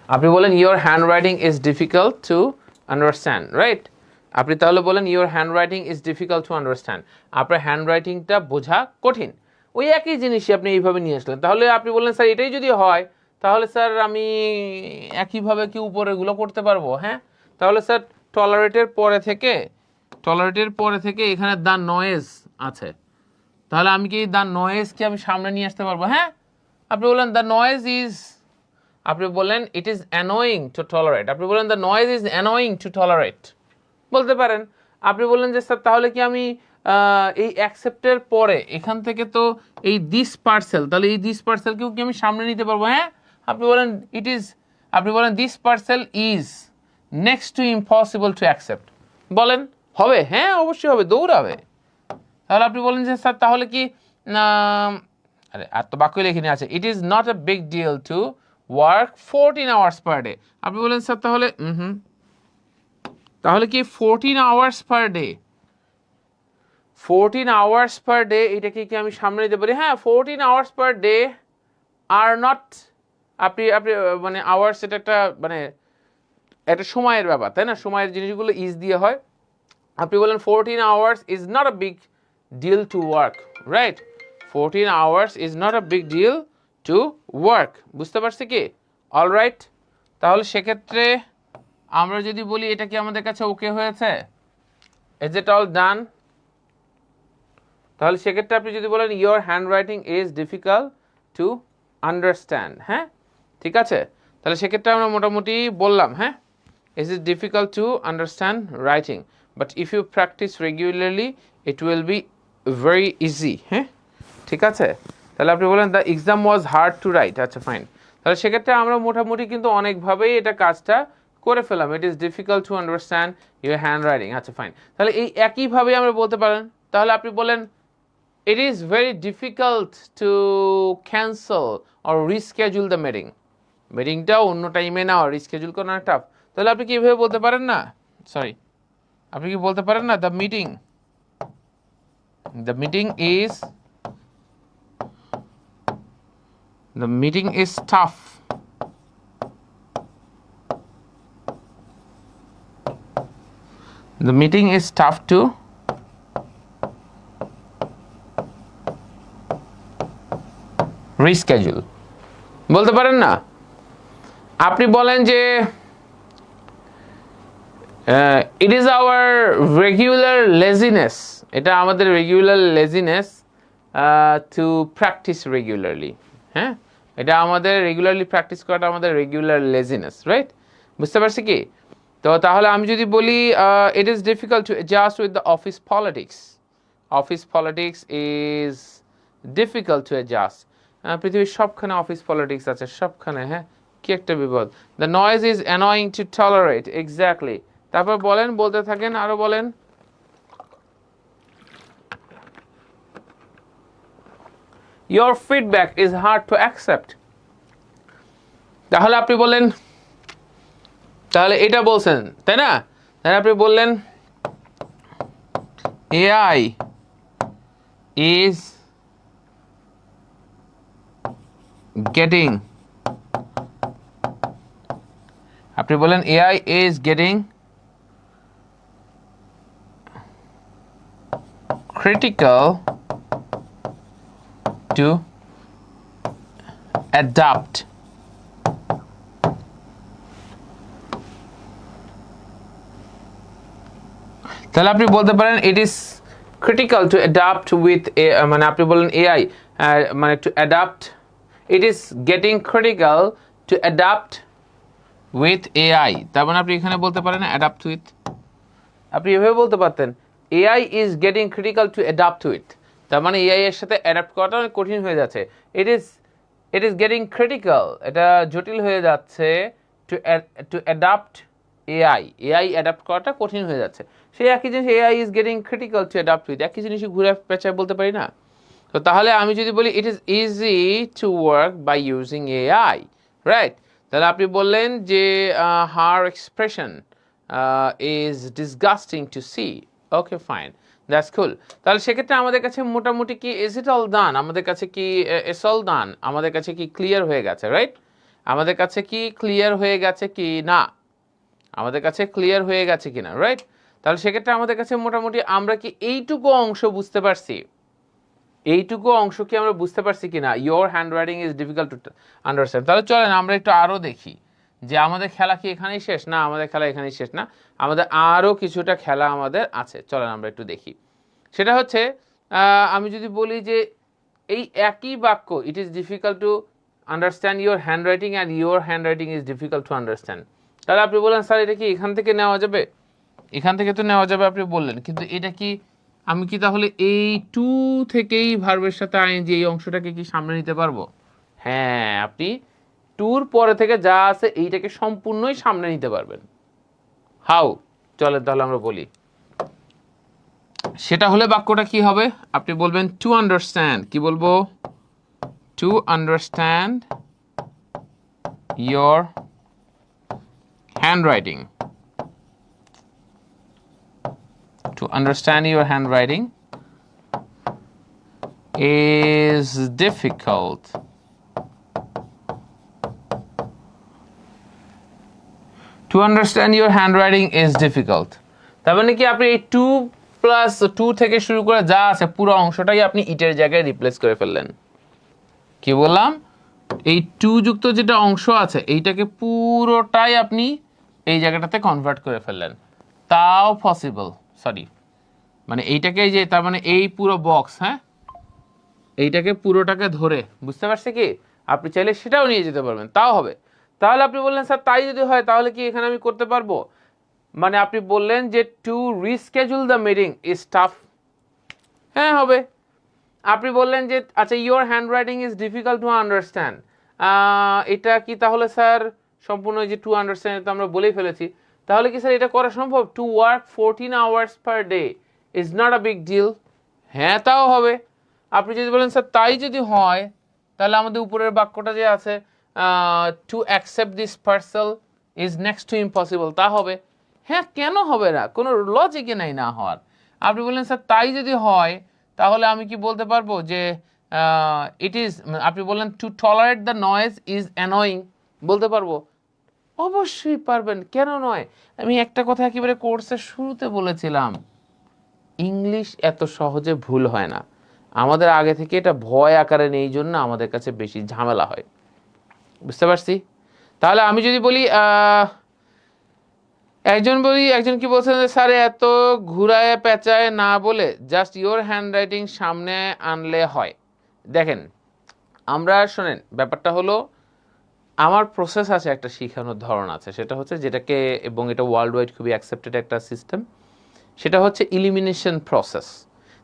আপনি বলেন your handwriting is difficult to understand, right? আপনি তাহলে বলেন your handwriting is difficult to understand, আপনার হ্যান্ডরাইটিংটা বোঝা কঠিন। ওই একই জিনিসই আপনি এইভাবে নিয়ে আসলেন। তাহলে আপনি বললেন স্যার এটাই যদি হয় তাহলে স্যার আমি একইভাবে কি উপরেগুলো করতে পারবো? হ্যাঁ, তাহলে স্যার টলারেটের পরে থেকে এখানে দ্য নয়েজ আছে, তাহলে আমি কি দ্য নয়েজকে আমি সামনে নিয়ে আসতে পারবো? হ্যাঁ, আপনি বললেন দ্য নয়েজ ইজ, আপনি বললেন it is annoying two tolerate, আপনি বললেন the noise is annoying two tolerate বলতে পারেন। আপনি বললেন যে স্যার তাহলে কি আমি এই অ্যাকসেপ্টের পরে এখান থেকে তো এই দিস পার্সেল, তাহলে এই দিস পার্সেলকেও কি আমি সামনে নিতে পারবো? হ্যাঁ, আপনি বলেন ইট ইজ, আপনি বলেন this parcel is next to impossible to accept, বলেন হবে? হ্যাঁ অবশ্যই হবে, দৌড়াবে। তাহলে আপনি বলেন যে স্যার তাহলে কি আরে আর তো বাক্যই লিখিনি আছে, it is not a big deal to work 14 hours per day. আপনি বলেন স্যার তাহলে তাহলে কি 14 hours per day, 14 hours per day এটাকে কি আমি সামনে দিতে পারি? হ্যাঁ, 14 আওয়ার্স পার ডে আর নট, আপনি আপনি মানে আওয়ার্স এটা একটা মানে একটা সময়ের ব্যাপার, তাই না? সময়ের জিনিসগুলো ইজ দিয়ে হয়। আপনি বলেন 14 hours is not a big deal to work, right? 14 hours is not a big deal to work, বুঝতে পারছি কি? অলরাইট, তাহলে সেক্ষেত্রে আমরা যদি বলি এটা কি আমাদের কাছে ওকে হয়েছে, ইজ ইট অল ডান? তাহলে সেক্ষেত্রে আপনি যদি বলেন your hand writing is difficult to understand, হ্যাঁ ঠিক আছে, তাহলে সেক্ষেত্রে আমরা মোটামুটি বললাম, হ্যাঁ is it difficult to understand writing, but if you practise regularly it will be very easy, হ্যাঁ ঠিক আছে। তাহলে আপনি বলেন the exam was hard to write, আচ্ছা ফাইন, তাহলে সেক্ষেত্রে আমরা মোটামুটি কিন্তু অনেকভাবেই এটা কাজটা করে ফেলাম, it is difficult to understand your hand writing, আচ্ছা ফাইন। তাহলে এই একইভাবে আমরা বলতে পারেন, তাহলে আপনি বলেন it is very difficult to cancel or reschedule the meeting, মিটিংটা অন্য টাইমে না রিস্কেডিউল করা টাফ, তাহলে আপনি কি এভাবে বলতে পারেন না, সরি আপনি কি বলতে পারেন না the meeting is tough, the meeting is tough to reschedule, বলতে পারেন না? আপনি বলেন যে it is our regular laziness, এটা আমাদের regular laziness to practise regularly, হ্যাঁ এটা আমাদের রেগুলারলি প্র্যাকটিস করাটা আমাদের রেগুলার লেজিনেস, রাইট? বুঝতে পারছি কি? তো তাহলে আমি যদি বলি it is difficult two adjust with the office politics is difficult to adjust, পৃথিবীর সবখানে অফিস পলিটিক্স আছে, সবখানে, হ্যাঁ কি একটা বিপদ, the noise is annoying two tolerate, exactly. তারপর বলেন, বলতে থাকেন, আরো বলেন, your feedback is hard to accept, তাহলে আপনি বলেন, তাহলে এটা বলছেন তাই না, তাহলে আপনি বললেন AI is getting, আপনি বলেন AI is getting critical to adapt, তাহলে আপনি বলতে পারেন it is critical to adapt with, মানে আপনি বলেন AI মানে to adapt, it is getting critical to adapt with AI, তার মানে আপনি এখানে বলতে পারেন অ্যাডাপ্ট উইথ, আপনি এভাবে বলতে পারতেন AI is getting critical to adapt with, তার মানে AI এর সাথে অ্যাডাপ্ট করাটা অনেক কঠিন হয়ে যাচ্ছে, ইট ইজ গেটিং ক্রিটিক্যাল, এটা জটিল হয়ে যাচ্ছে টু অ্যাডাপ্ট AI অ্যাডাপ্ট করাটা কঠিন হয়ে যাচ্ছে, সেই একই জিনিস AI is getting critical to adapt with, একই জিনিসই ঘুরে পেঁচায় বলতে পারি না? তো তাহলে আমি যদি বলি it is easy to work by using AI, right? তাহলে আপনি বললেন যে her expression is disgusting to see, okay fine, that's cool. তাহলে সেক্ষেত্রে আমাদের কাছে মোটামুটি কি ইজ ইট অল ডান, আমাদের কাছে কি ইটস অল ডান, আমাদের কাছে কি ক্লিয়ার হয়ে গেছে, রাইট? আমাদের কাছে কি ক্লিয়ার হয়ে গেছে কি না, আমাদের কাছে ক্লিয়ার হয়ে গেছে কিনা, রাইট? তাহলে সেক্ষেত্রে আমাদের কাছে মোটামুটি আমরা কি এইটুকু অংশ বুঝতে পারছি, এইটুকু অংশ কি আমরা বুঝতে পারছি কিনা, your hand writing is difficult to understand. তাহলে চলেন আমরা একটু আরও দেখি যে আমাদের খেলা কি এখানেই শেষ, না আমাদের খেলা এখানেই শেষ না, আমাদের আরও কিছুটা খেলা আমাদের আছে, চলেন আমরা একটু দেখি। সেটা হচ্ছে আমি যদি বলি যে এই একই বাক্য, ইট is difficult to understand your hand writing and your hand writing is difficult to understand, তাহলে আপনি বললেন স্যার এটা কি এখান থেকে নেওয়া যাবে, এখান থেকে তো নেওয়া যাবে আপনি বললেন, কিন্তু এটা কি আমি কি তাহলে এই টু থেকেই ভার্বের সাথে আইএনজি এই অংশটাকে কি সামনে নিতে পারবো? হ্যাঁ, আপনি টুর পরে থেকে যা আছে এইটাকে সম্পূর্ণই সামনে নিতে পারবেন। হাউ? চলেন তাহলে আমরা বলি, সেটা হলে বাক্যটা কি হবে? আপনি বলবেন টু আন্ডারস্ট্যান্ড। কি বলবো? To understand your handwriting. To understand your handwriting is difficult. To understand your handwriting is difficult. তার মানে কি আপনি এই 2 + 2 থেকে শুরু করে যা আছে পুরো অংশটাই আপনি ইটের জায়গায় রিপ্লেস করে ফেললেন। কি বললাম? এই 2 যুক্ত যেটা অংশ আছে এইটাকে পুরোটাই আপনি এই জায়গাটাতে কনভার্ট করে ফেললেন। তাও পসিবল। সরি, মানে এইটাকে যে তার মানে এই পুরো বক্স, হ্যাঁ, এইটাকে পুরোটাকে ধরে, বুঝতে পারছে কি? আপনি চাইলে সেটাও নিয়ে যেতে পারবেন, তাও হবে। তাহলে আপনি বললেন স্যার তাই যদি হয় তাহলে কি এখানে আমি করতে পারবো? মানে আপনি বললেন যে to reschedule the meeting is tough. হ্যাঁ, হবে। আপনি বললেন যে আচ্ছা your handwriting is difficult to understand, এটা কি তাহলে স্যার সম্পূর্ণ যে টু আন্ডারস্ট্যান্ড তো আমরা বলেই ফেলেছি, তাহলে কি স্যার এটা করা সম্ভব? To work 14 hours per day is not a big deal. হ্যাঁ, তাও হবে। আপনি যদি বলেন স্যার তাই যদি হয় তাহলে আমাদের উপরের বাক্যটা যে আছে to accept this parcel is next to impossible, তা হবে। হ্যাঁ, কেন হবে না? কোনো লজিকই নাই না হওয়ার। আপনি বললেন স্যার তাই যদি হয় তাহলে আমি কি বলতে পারবো যে ইট ইজ, আপনি বললেন two tolerate the noise is annoying, বলতে পারবো? অবশ্যই পারবেন, কেন নয়? আমি একটা কথা একেবারে কোর্সের শুরুতে বলেছিলাম, ইংলিশ এত সহজে ভুল হয় না। আমাদের আগে থেকে এটা ভয় আকারে নেই জন্য আমাদের কাছে বেশি ঝামেলা হয়, বুঝতে পারছি? তাহলে আমি যদি বলি একজন কি বলছেন যে স্যার এত ঘুরায় পেঁচায় না বলে জাস্ট ইয়োর হ্যান্ডরাইটিং সামনে আনলে হয়। দেখেন, আমরা শোনেন, ব্যাপারটা হলো আমার প্রসেস আছে, একটা শেখানোর ধরন আছে, সেটা হচ্ছে যেটাকে, এবং এটা ওয়ার্ল্ড ওয়াইড খুবই অ্যাকসেপ্টেড একটা সিস্টেম, সেটা হচ্ছে ইলিমিনেশন প্রসেস।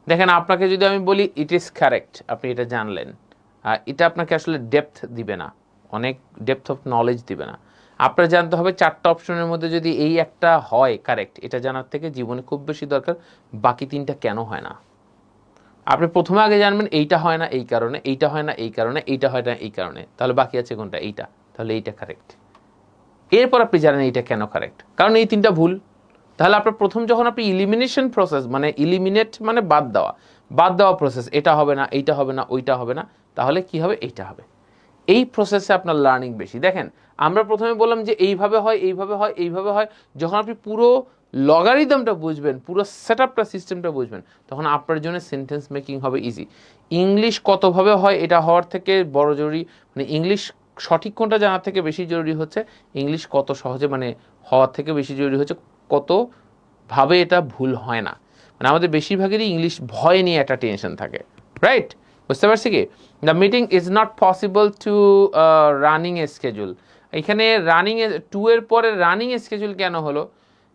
দেখেন, আপনাকে যদি আমি বলি ইট ইজ কারেক্ট, আপনি এটা জানলেন, এটা আপনাকে আসলে ডেপথ দিবে না, অনেক ডেপথ অফ নলেজ দিবে না। আপনার জানতে হবে 4টা অপশনের মধ্যে যদি এই একটা হয় কারেক্ট, এটা জানার থেকে জীবনে খুব বেশি দরকার বাকি 3টা কেন হয় না। আপনি প্রথমে আগে জানবেন এইটা হয় না এই কারণে, এইটা হয় না এই কারণে, এইটা হয় না এই কারণে, তাহলে বাকি আছে কোনটা? এইটা, তাহলে এইটা কারেক্ট। এরপর আপনি জানেন এইটা কেন কারেক্ট, কারণ এই 3টা ভুল। তাহলে আপনার প্রথম যখন আপনি ইলিমিনেশন প্রসেস, মানে ইলিমিনেট মানে বাদ দেওয়া প্রসেস, এটা হবে না, এইটা হবে না, ওইটা হবে না, তাহলে কি হবে? এইটা হবে। এই প্রসেসে আপনার লার্নিং বেশি। দেখেন, আমরা প্রথমে বললাম যে এইভাবে হয়, এইভাবে হয়, এইভাবে হয়। যখন আপনি পুরো লগারিদমটা বুঝবেন, পুরো সেটআপটা, সিস্টেমটা বুঝবেন, তখন আপনার জন্য সেন্টেন্স মেকিং হবে ইজি। ইংলিশ কতভাবে হয় এটা হওয়ার থেকে বড় জরুরি, মানে ইংলিশ সঠিক কোনটা জানার থেকে বেশি জরুরি হচ্ছে ইংলিশ কত সহজে, মানে হওয়ার থেকে বেশি জরুরি হচ্ছে কতভাবে এটা ভুল হয় না। মানে আমাদের বেশিরভাগেরই ইংলিশ ভয় নিয়ে একটা টেনশন থাকে, রাইট? বুঝতে পারছি কি? The meeting is not possible two running A schedule. এখানে রানিং এ 2 এর পরে রানিং এ স্কেজুল কেন হলো?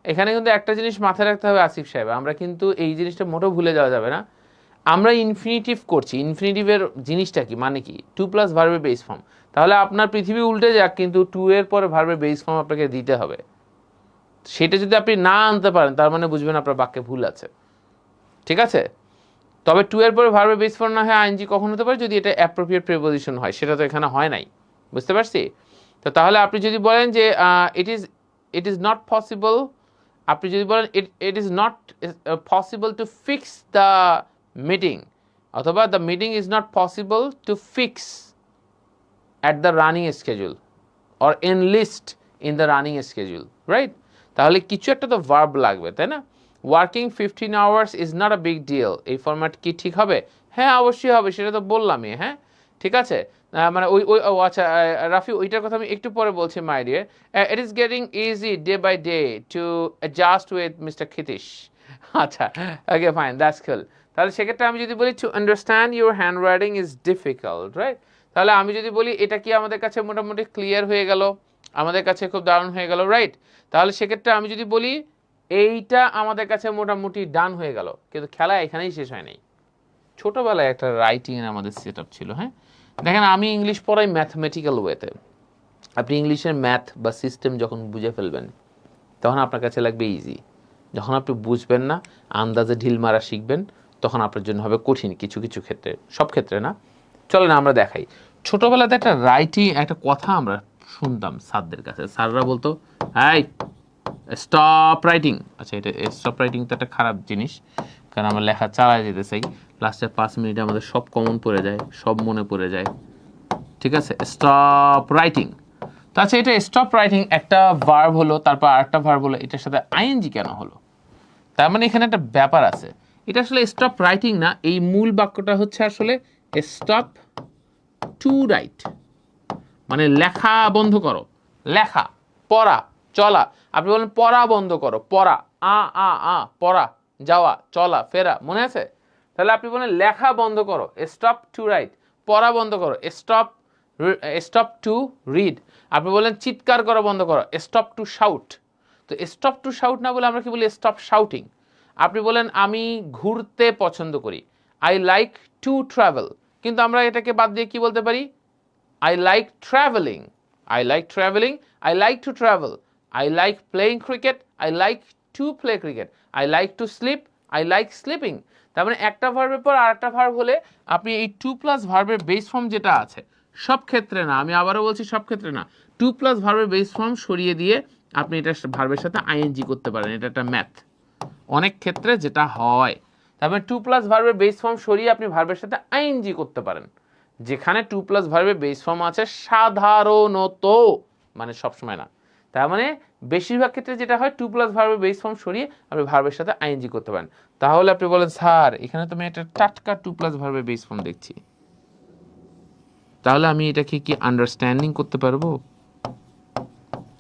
এখানে কিন্তু একটা জিনিস মাথায় রাখতে হবে আসিফ সাহেব, আমরা কিন্তু এই জিনিসটা মোটেও ভুলে যাওয়া যাবে না। আমরা ইনফিনিটিভ করছি, ইনফিনিটিভের জিনিসটা কি, মানে কি? 2 প্লাস ভার্বের বেস ফর্ম। তাহলে আপনার পৃথিবী উল্টে যাক, কিন্তু 2 এর পরে ভার্বের বেস ফর্ম আপনাকে দিতে হবে। সেটা যদি আপনি না আনতে পারেন তার মানে বুঝবেন আপনার বাক্যে ভুল আছে, ঠিক আছে? তবে 2 এর পরে ভার্বের বেস ফর্ম না হয় আইএনজি কখন হতে পারে? যদি এটা অ্যাপ্রোপ্রিয়েট প্রিপোজিশন হয়, সেটা তো এখানে হয় নাই, বুঝতে পারছি? তো তাহলে আপনি যদি বলেন যে ইট ইজ নট পসিবল, আপনি যদি বলেন it is not possible to fix the meeting, অথবা the meeting is not possible to fix at the running schedule or enlist in the running schedule, right? তাহলে কিছু একটা তো ভার্ব লাগবে, তাই না? Working 15 hours is not a big deal, এই format কি ঠিক হবে? হ্যাঁ, অবশ্যই হবে, সেটা তো বললামই। হ্যাঁ, ঠিক আছে। মানে আচ্ছা রাফি, ওইটার কথা আমি একটু পরে বলছি my dear. It is getting easy day by day to adjust with mister Kshitish. আচ্ছা, ওকে, ফাইন, দ্যাটস কুল। তাহলে সেক্ষেত্রে আমি যদি বলি two understand your hand writing is difficult, right? তাহলে আমি যদি বলি এটা কি আমাদের কাছে মোটামুটি ক্লিয়ার হয়ে গেল, আমাদের কাছে খুব দারুণ হয়ে গেল, রাইট? তাহলে সেক্ষেত্রে আমি যদি বলি এইটা আমাদের কাছে মোটামুটি ডান হয়ে গেল, কিন্তু খেলা এখানেই শেষ হয় নাই। ছোটোবেলায় একটা রাইটিং আমাদের সেট আপ ছিল, হ্যাঁ। দেখেন, আমি ইংলিশ পড়াই ম্যাথমেটিক্যাল ওয়েতে। আপনি ইংলিশের ম্যাথ বা সিস্টেম যখন বুঝে ফেলবেন তখন আপনার কাছে লাগবে ইজি। যখন আপনি বুঝবেন না, আন্দাজে ঢিল মারা শিখবেন, তখন আপনার জন্য হবে কঠিন কিছু কিছু ক্ষেত্রে, সব ক্ষেত্রে না। চলেন আমরা দেখাই। ছোটবেলাতে একটা রাইটিং, একটা কথা আমরা শুনতাম স্যারদের কাছে, স্যাররা বলতো এই স্টপ রাইটিং। আচ্ছা, এটা স্টপ রাইটিং তো একটা খারাপ জিনিস, কারণ আমরা লেখা চালায় যেতে চাই, লাস্টের 5 মিনিটে আমাদের সব কমন পড়ে যায়, সব মনে পড়ে যায়, ঠিক আছে। Stop writing. তো আচ্ছা, এটা স্টপ রাইটিং একটা ভার্ব হলো, তারপর আরেকটা ভার্ব হলো, এটার সাথে আইএনজি কেন হলো? তার মানে এখানে একটা ব্যাপার আছে। এটা আসলে স্টপ রাইটিং না, এই মূল বাক্যটা হচ্ছে আসলে স্টপ টু রাইট, মানে লেখা বন্ধ করো, লেখা, পড়া, চলা। আপনি বলেন পড়া বন্ধ করো, পড়া, পড়া, যাওয়া, চলা, ফেরা, মনে আছে? তাহলে আপনি বলেন লেখা বন্ধ করো, স্টপ টু রাইট, পড়া বন্ধ করো, স্টপ টু রিড। আপনি বলেন চিৎকার করা বন্ধ করো, স্টপ টু শাউট। তো স্টপ টু শাউট না বলে আমরা কি বলি? Stop shouting. আপনি বলেন আমি ঘুরতে পছন্দ করি, আই লাইক টু ট্রাভেল, কিন্তু আমরা এটাকে বাদ দিয়ে কি বলতে পারি? I like traveling. I like traveling. I like to travel. I like playing cricket. I like to play cricket. I like to sleep. I like sleeping. তার মানে একটা ভার্বের পর আরেকটা ভার্ব হলে আপনি এই টু প্লাস ভার্বের বেস ফর্ম যেটা আছে, সব ক্ষেত্রে না, আমি আবারও বলছি সব ক্ষেত্রে না, টু প্লাস ভার্বের বেস ফর্ম সরিয়ে দিয়ে আপনি এটা ভার্বের সাথে আইএনজি করতে পারেন। এটা একটা ম্যাথ, অনেক ক্ষেত্রে যেটা হয়। তারপরে টু প্লাস ভার্বের বেস ফর্ম সরিয়ে আপনি ভার্বের সাথে আইএনজি করতে পারেন। যেখানে টু প্লাস ভার্বের বেস ফর্ম আছে সাধারণত, মানে সবসময় না, তার মানে বেশিরভাগ ক্ষেত্রে যেটা হয় টু প্লাস ভার্বের বেস ফর্ম সরিয়ে আপনি ভার্বের সাথে আইএনজি করতে পারেন। তাহলে আপনি বলেন স্যার এখানে তো আমি একটা টাটকা টু প্লাস ভার্বের বেস ফর্ম দেখছি, তাহলে আমি এটাকে কি আন্ডারস্ট্যান্ডিং করতে পারবো?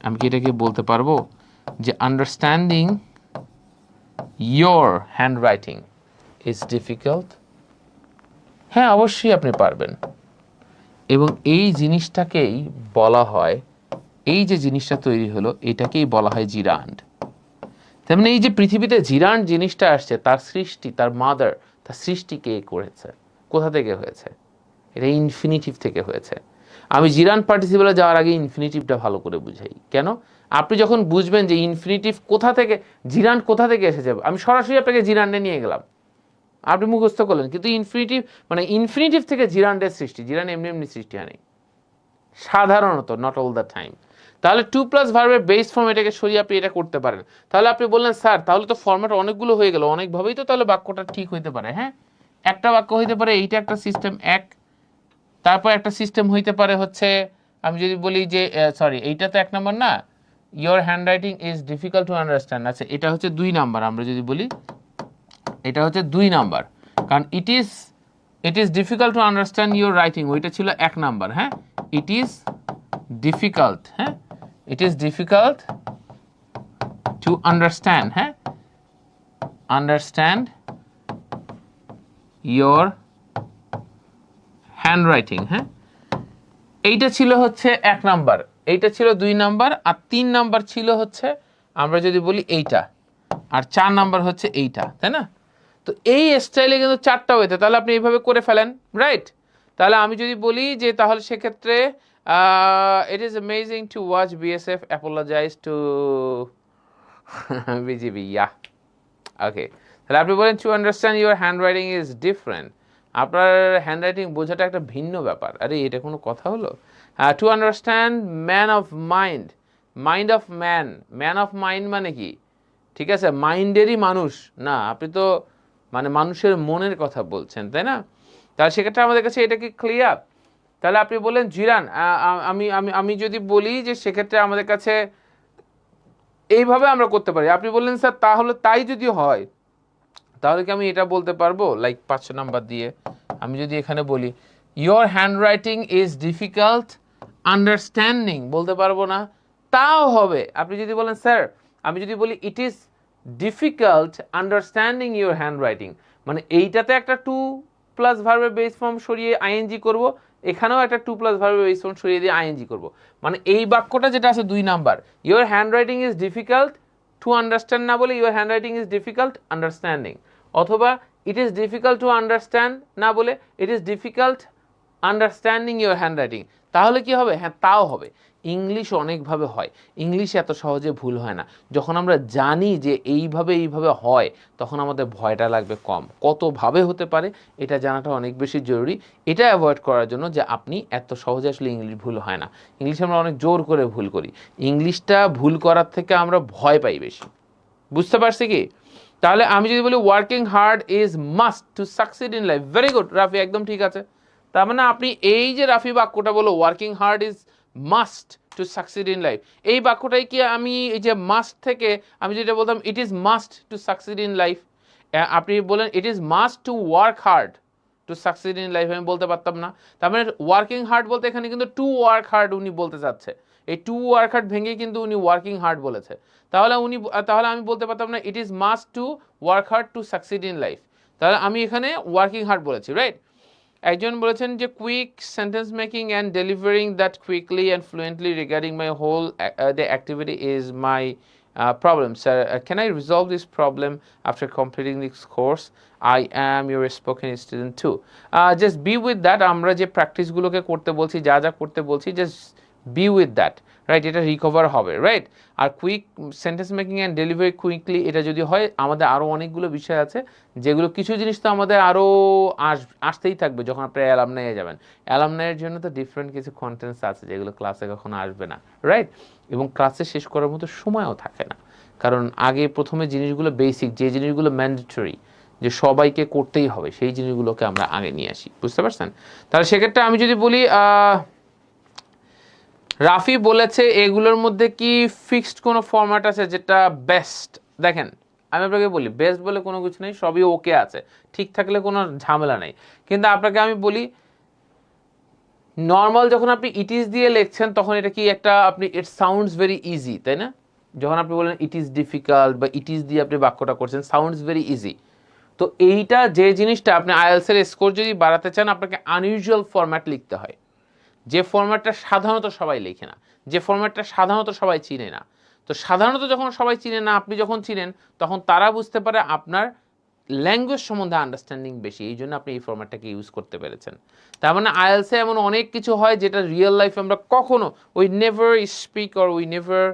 আমি কি এটাকে বলতে পারবো যে understanding your hand writing is difficult? হ্যাঁ, অবশ্যই আপনি পারবেন। এবং এই জিনিসটাকেই বলা হয়, এই যে জিনিসটা তৈরি হলো এটাকেই বলা হয় জিরান্ড। তেমনি এই যে পৃথিবীতে জিরান্ড জিনিসটা আসছে, তার সৃষ্টি, তার মাদার, তার সৃষ্টি কে করেছে, কোথা থেকে হয়েছে? এটা ইনফিনিটিভ থেকে হয়েছে। আমি জিরান্ড পার্টিসিপলে যাওয়ার আগে ইনফিনিটিভটা ভালো করে বুঝাই। কেন? আপনি যখন বুঝবেন যে ইনফিনিটিভ কোথা থেকে, জিরান্ড কোথা থেকে এসেছে, আমি সরাসরি আপনাকে জিরান্ডে নিয়ে গেলাম, আপনি মুখস্থ করলেন, কিন্তু ইনফিনিটিভ মানে ইনফিনিটিভ থেকে জিরান্ডের সৃষ্টি, জিরান্ড এমনি এমনি সৃষ্টি হয়নি সাধারণত, নট অল দ্য টাইম। তাহলে টু প্লাস ভার্বের বেস ফর্ম এটাকে সরিয়ে আপনি এটা করতে পারেন। তাহলে আপনি বললেন স্যার তাহলে তো ফর্ম্যাট অনেকগুলো হয়ে গেল, অনেকভাবেই তো তাহলে বাক্যটা ঠিক হইতে পারে। হ্যাঁ, একটা বাক্য হইতে পারে এইটা একটা সিস্টেম এক, তারপর একটা সিস্টেম হইতে পারে হচ্ছে, আমি যদি বলি যে সরি এইটা তো 1 নম্বর না, your hand writing is difficult to understand, আচ্ছা এটা হচ্ছে 2 নাম্বার। আমরা যদি বলি এটা হচ্ছে 2 নাম্বার, কারণ ইট is difficult to understand your writing, ওইটা ছিল 1 নাম্বার। হ্যাঁ, ইট ইজ ডিফিকাল্ট, হ্যাঁ ইট ইজ ডিফিকাল্ট টু আন্ডারস্ট্যান্ড, হ্যাঁ আন্ডারস্ট্যান্ড ইয়োর হ্যান্ড রাইটিং, হ্যাঁ এইটা ছিল হচ্ছে 1 নাম্বার, এইটা ছিল 2 নাম্বার, আর 3 নাম্বার ছিল হচ্ছে আমরা যদি বলি এইটা, আর 4 নাম্বার হচ্ছে এইটা, তাই না? তো এই স্টাইলে কিন্তু 4টা হইতে, তাহলে আপনি এইভাবে করে ফেলেন, রাইট? তাহলে আমি যদি বলি যে তাহলে সেক্ষেত্রে it is amazing to watch BSF apologise to BGB, yeah okay. তাহলে আপনি বলেন to understand your hand writing is different, আপনার হ্যান্ড রাইটিং বোঝাটা একটা ভিন্ন ব্যাপার। আরে এটা কোনো কথা হলো? To understand man of mind, mind of man, man of mind মানে কি? ঠিক আছে, মাইন্ডেরই মানুষ না, আপনি তো মানে মানুষের মনের কথা বলছেন, তাই না? তাহলে সেক্ষেত্রে আমাদের কাছে এটা কি ক্লিয়ার? তাহলে আপনি বলেন জিরান, আমি আমি আমি যদি বলি যে সেক্ষেত্রে আমাদের কাছে এইভাবে আমরা করতে পারি। আপনি বললেন স্যার তাহলে তাই যদি হয় তাহলে কি আমি এটা বলতে পারবো, লাইক 5 নাম্বার দিয়ে আমি যদি এখানে বলি your hand writing is difficult understanding, বলতে পারবো না? তাও হবে। আপনি যদি বলেন স্যার আমি যদি বলি it is difficult understanding your hand writing, মানে এইটাতে একটা টু প্লাস ভার্বের বেস ফর্ম সরিয়ে আইএনজি করব, এখানেও একটা টু প্লাস ভার্বের বেস ফর্ম সরিয়ে দিয়ে আইএনজি করব, মানে এই বাক্যটা যেটা আছে 2 number, your hand writing is difficult to understand না বলে your hand writing is difficult understanding, অথবা it is difficult to understand না বলে it is difficult understanding your hand writing, তাহলে কি হবে? হ্যাঁ তাও হবে। ইংলিশ অনেকভাবে হয়, ইংলিশ এত সহজে ভুল হয় না। যখন আমরা জানি যে এইভাবে হয়, তখন আমাদের ভয়টা লাগবে কম। কতভাবে হতে পারে এটা জানাটা অনেক বেশি জরুরি। এটা অ্যাভয়েড করার জন্য যে আপনি এত সহজে আসলে ইংলিশ ভুল হয় না। ইংলিশ আমরা অনেক জোর করে ভুল করি, ইংলিশটা ভুল করার থেকে আমরা ভয় পাই বেশি। বুঝতে পারছি কি? তাহলে আমি যদি বলি working hard is must to succeed in life, very good Rafi, একদম ঠিক আছে। তার মানে আপনি এই যে রাফি বাক্যটা বলো working hard is must to succeed in life, এই বাক্যটাই কি আমি এই যে মাস্ট থেকে আমি যেটা বলতাম it is must to succeed in life, আপনি বলেন it is must to work hard to succeed in life, আমি বলতে পারতাম না। তার মানে ওয়ার্কিং হার্ড বলতে এখানে কিন্তু টু ওয়ার্ক হার্ড উনি বলতে চাচ্ছে, এই টু ওয়ার্ক হার্ড ভেঙে কিন্তু উনি ওয়ার্কিং হার্ড বলেছে। তাহলে আমি বলতে পারতাম না it is must to work hard to succeed in life, তাহলে আমি এখানে ওয়ার্কিং হার্ড বলেছি, রাইট? একজন বলেছেন যে quick sentence making and delivering that quickly and fluently regarding my whole the activity is my problem. Sir, can I resolve this problem after completing this course? I am your spoken student too. Just be with that. আমরা যে প্র্যাকটিসগুলোকে করতে বলছি, যা যা করতে বলছি, just be with that, right? এটা recover হবে, রাইট? আর quick sentence making and delivery quickly, এটা যদি হয়, আমাদের আরও অনেকগুলো বিষয় আছে যেগুলো, কিছু জিনিস তো আমাদের আরও আসতেই থাকবে যখন আপনি অ্যালামনাইয়ে যাবেন। অ্যালামনাইয়ের জন্য তো ডিফারেন্ট কিছু কন্টেন্টস আছে যেগুলো ক্লাসে কখনো আসবে না, রাইট? এবং ক্লাসে শেষ করার মতো সময়ও থাকে না, কারণ আগে প্রথমে জিনিসগুলো বেসিক, যে জিনিসগুলো ম্যান্ডেটরি, যে সবাইকে করতেই হবে, সেই জিনিসগুলোকে আমরা আগে নিয়ে আসি। বুঝতে পারছেন? তাহলে সেক্ষেত্রে আমি যদি বলি রাফি বলেছে এগুলোর মধ্যে কি ফিক্সড কোনো ফরম্যাট আছে যেটা বেস্ট? দেখেন আমি আপনাকে বলি বেস্ট বলে কোনো কিছু নেই, সবই ওকে আছে, ঠিক থাকলে কোনো ঝামেলা নেই। কিন্তু আপনাকে আমি বলি নর্মাল যখন আপনি ইট ইজ দিয়ে লিখছেন তখন এটা কি একটা আপনি ইট সাউন্ডস ভেরি ইজি, তাই না? যখন আপনি বলেন ইট ইজ ডিফিকাল্ট বা ইট ইজ দিয়ে আপনি বাক্যটা করছেন, সাউন্ডস ভেরি ইজি। তো এইটা যে জিনিসটা আপনি আইএলটিএস এর স্কোর যদি বাড়াতে চান, আপনাকে আনইউজুয়াল ফরম্যাট লিখতে হয়, যে ফরম্যাটটা সাধারণত সবাই লেখে না, যে ফরম্যাটটা সাধারণত সবাই চিনে না। তো সাধারণত যখন সবাই চিনে না, আপনি যখন চিনেন, তখন তারা বুঝতে পারে আপনার ল্যাঙ্গুয়েজ সম্বন্ধে আন্ডারস্ট্যান্ডিং বেশি, এই জন্য আপনি এই ফরম্যাটটাকে ইউজ করতে পেরেছেন। তার মানে আইএলটিএসে এমন অনেক কিছু হয় যেটা রিয়েল লাইফে আমরা কখনো we never speak or we never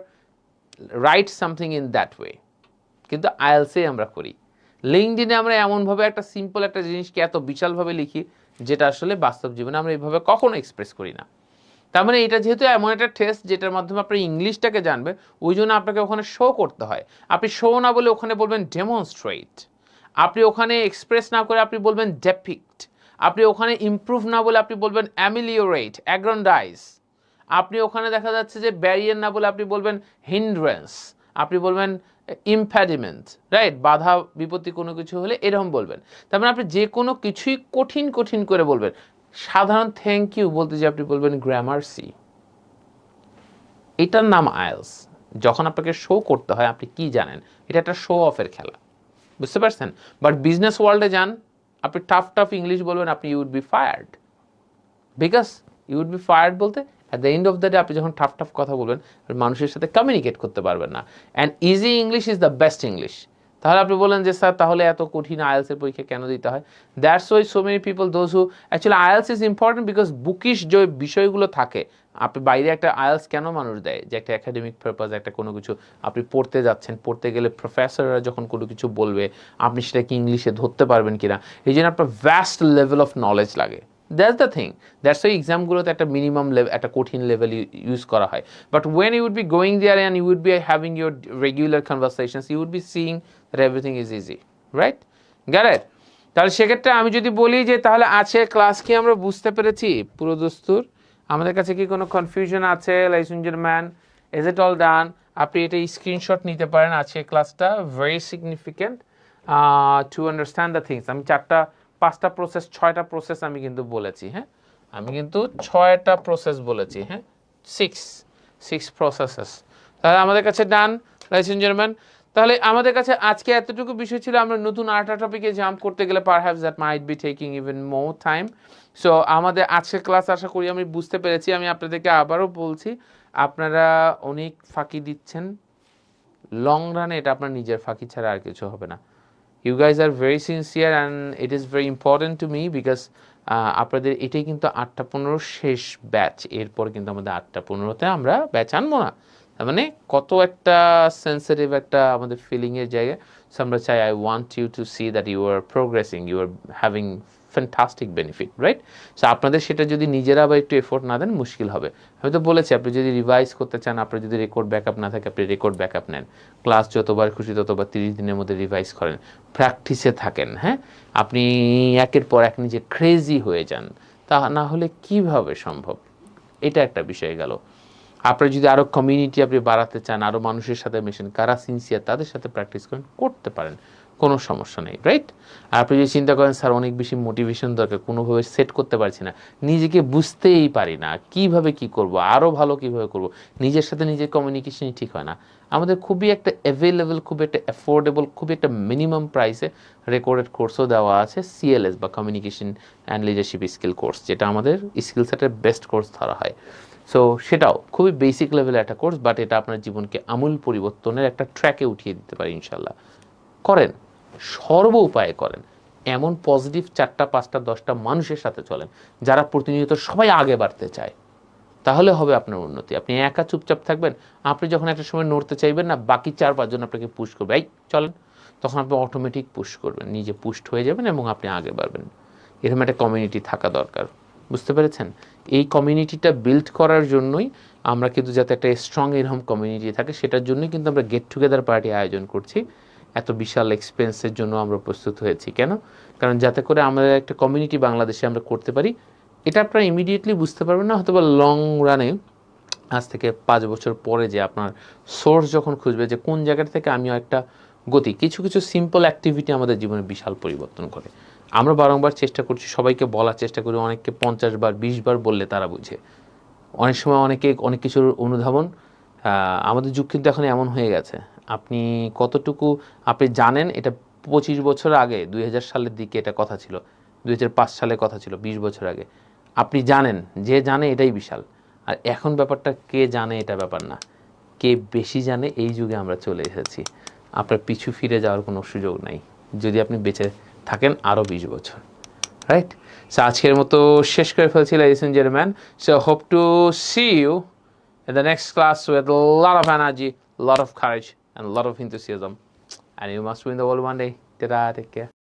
right something in that way, কিন্তু আইএলটিএসে আমরা করি। লিঙ্কডইনে আমরা এমনভাবে একটা সিম্পল একটা জিনিসকে এত বিশালভাবে লিখি যেটা আসলে বাস্তব জীবনে আমরা এইভাবে কখনো এক্সপ্রেস করি না। তার মানে এটা যেহেতু এমন একটা টেস্ট যেটার মাধ্যমে আপনি ইংলিশটাকে জানবে, ওই জন্য আপনাকে ওখানে শো করতে হয়। আপনি শো না বলে ওখানে বলবেন ডেমনস্ট্রেট, আপনি ওখানে এক্সপ্রেস না করে আপনি বলবেন ডেপিক্ট, আপনি ওখানে ইমপ্রুভ না বলে আপনি বলবেন অ্যামিলিওরেট, অ্যাগ্রান্ডাইজ, আপনি ওখানে দেখা যাচ্ছে যে ব্যারিয়ার না বলে আপনি বলবেন হিন্ড্রেন্স, আপনি বলবেন ইম্প্যাডিমেন্ট, রাইট? বাধা বিপত্তি কোনো কিছু হলে এরকম বলবেন। তার মানে আপনি যে কোনো কিছুই কঠিন কঠিন করে বলবেন। সাধারণ থ্যাংক ইউ বলতে যে আপনি বলবেন গ্রামার্সি, এটার নাম আইএলস। যখন আপনাকে শো করতে হয় আপনি কি জানেন, এটা একটা শো অফের খেলা, বুঝতে পারছেন? বাট বিজনেস ওয়ার্ল্ডে যান, আপনি টাফ টাফ ইংলিশ বলবেন, আপনি you would be fired, because you would be fired বলতে at the end of the day আপনি যখন টাফ টাফ কথা বলবেন মানুষের সাথে কমিউনিকেট করতে পারবেন না। And easy English is the best English. তাহলে আপনি বলেন যে স্যার তাহলে এত কঠিন আইএলটিএস এর পরীক্ষা কেন দিতে হয়? That's why so many people those who actually IELTS is important because bookish যে বিষয়গুলো থাকে, আপনি বাইরে একটা আইএলটিএস কেন মানুষ দেয়, যে একটা একাডেমিক পারপাস, একটা কোনো কিছু আপনি পড়তে যাচ্ছেন, পড়তে গেলে প্রফেসররা যখন কোনো কিছু বলবে আপনি সেটাকে ইংলিশে ধরতে পারবেন কিনা, এই জন্য আপনার ভ্যাস্ট লেভেল অফ নলেজ লাগে। That's the thing. That's why এক্সামগুলোতে একটা মিনিমাম লেভেল, একটা কঠিন লেভেল ইউজ করা হয়। But when you would be going there and you would be having your regular conversations, you would be seeing that everything is easy, right? Got it? তাহলে সেক্ষেত্রে আমি যদি বলি যে তাহলে আছে ক্লাস কি আমরা বুঝতে পেরেছি পুরো দস্তুর? আমাদের কাছে কি কোনো কনফিউশন আছে? Ladies man, is it all done? আপনি এটা স্ক্রিনশট নিতে পারেন। আছে ক্লাসটা very significant to understand the things. আমি 5টা প্রসেস, 6টা প্রসেস আমি কিন্তু বলেছি, হ্যাঁ আমি কিন্তু 6টা প্রসেস বলেছি, হ্যাঁ 6 প্রসেসেস। তাহলে আমাদের কাছে ডান লাইস ম্যান। তাহলে আমাদের কাছে আজকে এতটুকু বিষয় ছিল। আমরা নতুন আরেকটা টপিকে জাম্প করতে গেলে perhaps that might be taking even more time. So আমাদের আজকের ক্লাস আশা করি আমি বুঝতে পেরেছি। আমি আপনাদেরকে আবারও বলছি, আপনারা অনেক ফাঁকি দিচ্ছেন, লং রানে এটা আপনার নিজের ফাঁকি ছাড়া আর কিছু হবে না। You guys are very sincere and it is very important to me because আপনাদের এটাই কিন্তু 8:15 শেষ ব্যাচ, এরপর কিন্তু আমাদের 8:15-তে আমরা ব্যাচ আনবো না। তার মানে কত একটা সেন্সিটিভ একটা আমাদের ফিলিংয়ের জায়গা। সো আমরা চাই I want you to see that you are progressing, you are having fantastic benefit, right? So আপনাদের সেটা যদি নিজেরা আবার একটু এফোর্ট না দেন মুশকিল হবে। আমি তো বলেছি আপনি যদি রিভাইজ করতে চান, আপনার যদি রেকর্ড ব্যাকআপ না থাকে আপনি রেকর্ড ব্যাকআপ নেন, ক্লাস যতবার খুশি ততবার 30 দিনের মধ্যে রিভাইজ করেন, প্র্যাকটিসে থাকেন। হ্যাঁ, আপনি একের পর এক নিজে ক্রেজি হয়ে যান, তা না হলে কিভাবে সম্ভব? এটা একটা বিষয় গেল। আপনার যদি আরও কমিউনিটি আপনি বাড়াতে চান, আরও মানুষের সাথে মেশেন, কারা সিনসিয়ার তাদের সাথে প্র্যাকটিস করেন, করতে পারেন, কোনো সমস্যা নেই, রাইট? আর আপনি যদি চিন্তা করেন স্যার অনেক বেশি মোটিভেশন দরকার, কোনোভাবে সেট করতে পারছি না, নিজেকে বুঝতেই পারি না, কিভাবে কি করব, আরও ভালো কিভাবে করব, নিজের সাথে নিজের কমিউনিকেশনই ঠিক হয় না, আমাদের খুবই একটা অ্যাভেলেবল, খুবই একটা অ্যাফোর্ডেবল, খুবই একটা মিনিমাম প্রাইসে রেকর্ডেড কোর্সও দেওয়া আছে, সিএলএস বা communication and leadership skill course, যেটা আমাদের স্কিল সেটের বেস্ট কোর্স ধরা হয়। সো সেটাও খুবই বেসিক লেভেলের একটা কোর্স, বাট এটা আপনার জীবনকে আমূল পরিবর্তনের একটা ট্র্যাকে উঠিয়ে দিতে পারে ইনশাল্লাহ। করেন, সর্ব উপায়ে করেন, এমন পজিটিভ 4টা 5টা 10টা মানুষের সাথে চলেন যারা প্রতিনিয়ত সবাই আগে বাড়তে চায়, তাহলে হবে আপনার উন্নতি। আপনি একা চুপচাপ থাকবেন, আপনি যখন একটা সময় নড়তে চাইবেন না, বাকি 4-5 জন আপনাকে পুশ করবে, এই চলেন, তখন আপনি অটোমেটিক পুশ করবেন, নিজে পুশড হয়ে যাবেন এবং আপনি আগে বাড়বেন। এরকম একটা কমিউনিটি থাকা দরকার, বুঝতে পেরেছেন? এই কমিউনিটিটা বিল্ড করার জন্যই আমরা কিন্তু যাতে একটা স্ট্রং এরকম কমিউনিটি থাকে, সেটার জন্যই কিন্তু আমরা গেট টুগেদার পার্টি আয়োজন করছি। এত বিশাল এক্সপেন্সের জন্য আমরা প্রস্তুত হয়েছি কেন? কারণ যাতে করে আমাদের একটা কমিউনিটি বাংলাদেশে আমরা করতে পারি। এটা আপনারা ইমিডিয়েটলি বুঝতে পারবেন না, হয়তো বা লং রানে আজ থেকে 5 বছর পরে যে আপনার সোর্স যখন খুঁজবে যে কোন জায়গা থেকে আমিও একটা গতি, কিছু কিছু সিম্পল অ্যাক্টিভিটি আমাদের জীবনে বিশাল পরিবর্তন করে। আমরা বারংবার চেষ্টা করছি, সবাইকে বলার চেষ্টা করি, অনেককে 50 বার 20 বার বললে তারা বুঝে। অনেক সময় অনেকে অনেক কিছুর অনুধাবন, আমাদের যুগ কিন্তু এখন এমন হয়ে গেছে, আপনি কতটুকু আপনি জানেন এটা 25 বছর আগে 2000 সালের দিকে এটা কথা ছিল, 2005 সালে কথা ছিল, 20 বছর আগে আপনি জানেন, যে জানে এটাই বিশাল। আর এখন ব্যাপারটা কে জানে এটা ব্যাপার না, কে বেশি জানে, এই যুগে আমরা চলে এসেছি। আপনার পিছু ফিরে যাওয়ার কোনো সুযোগ নাই যদি আপনি বেঁচে থাকেন আরও 20 বছর, রাইট? সো আজকের মতো শেষ করে ফেলছি, ladies and gentlemen. So hope to see you in the next class with a lot of energy, a lot of courage and a lot of enthusiasm, and you must win the world one day. Ta-da, take care.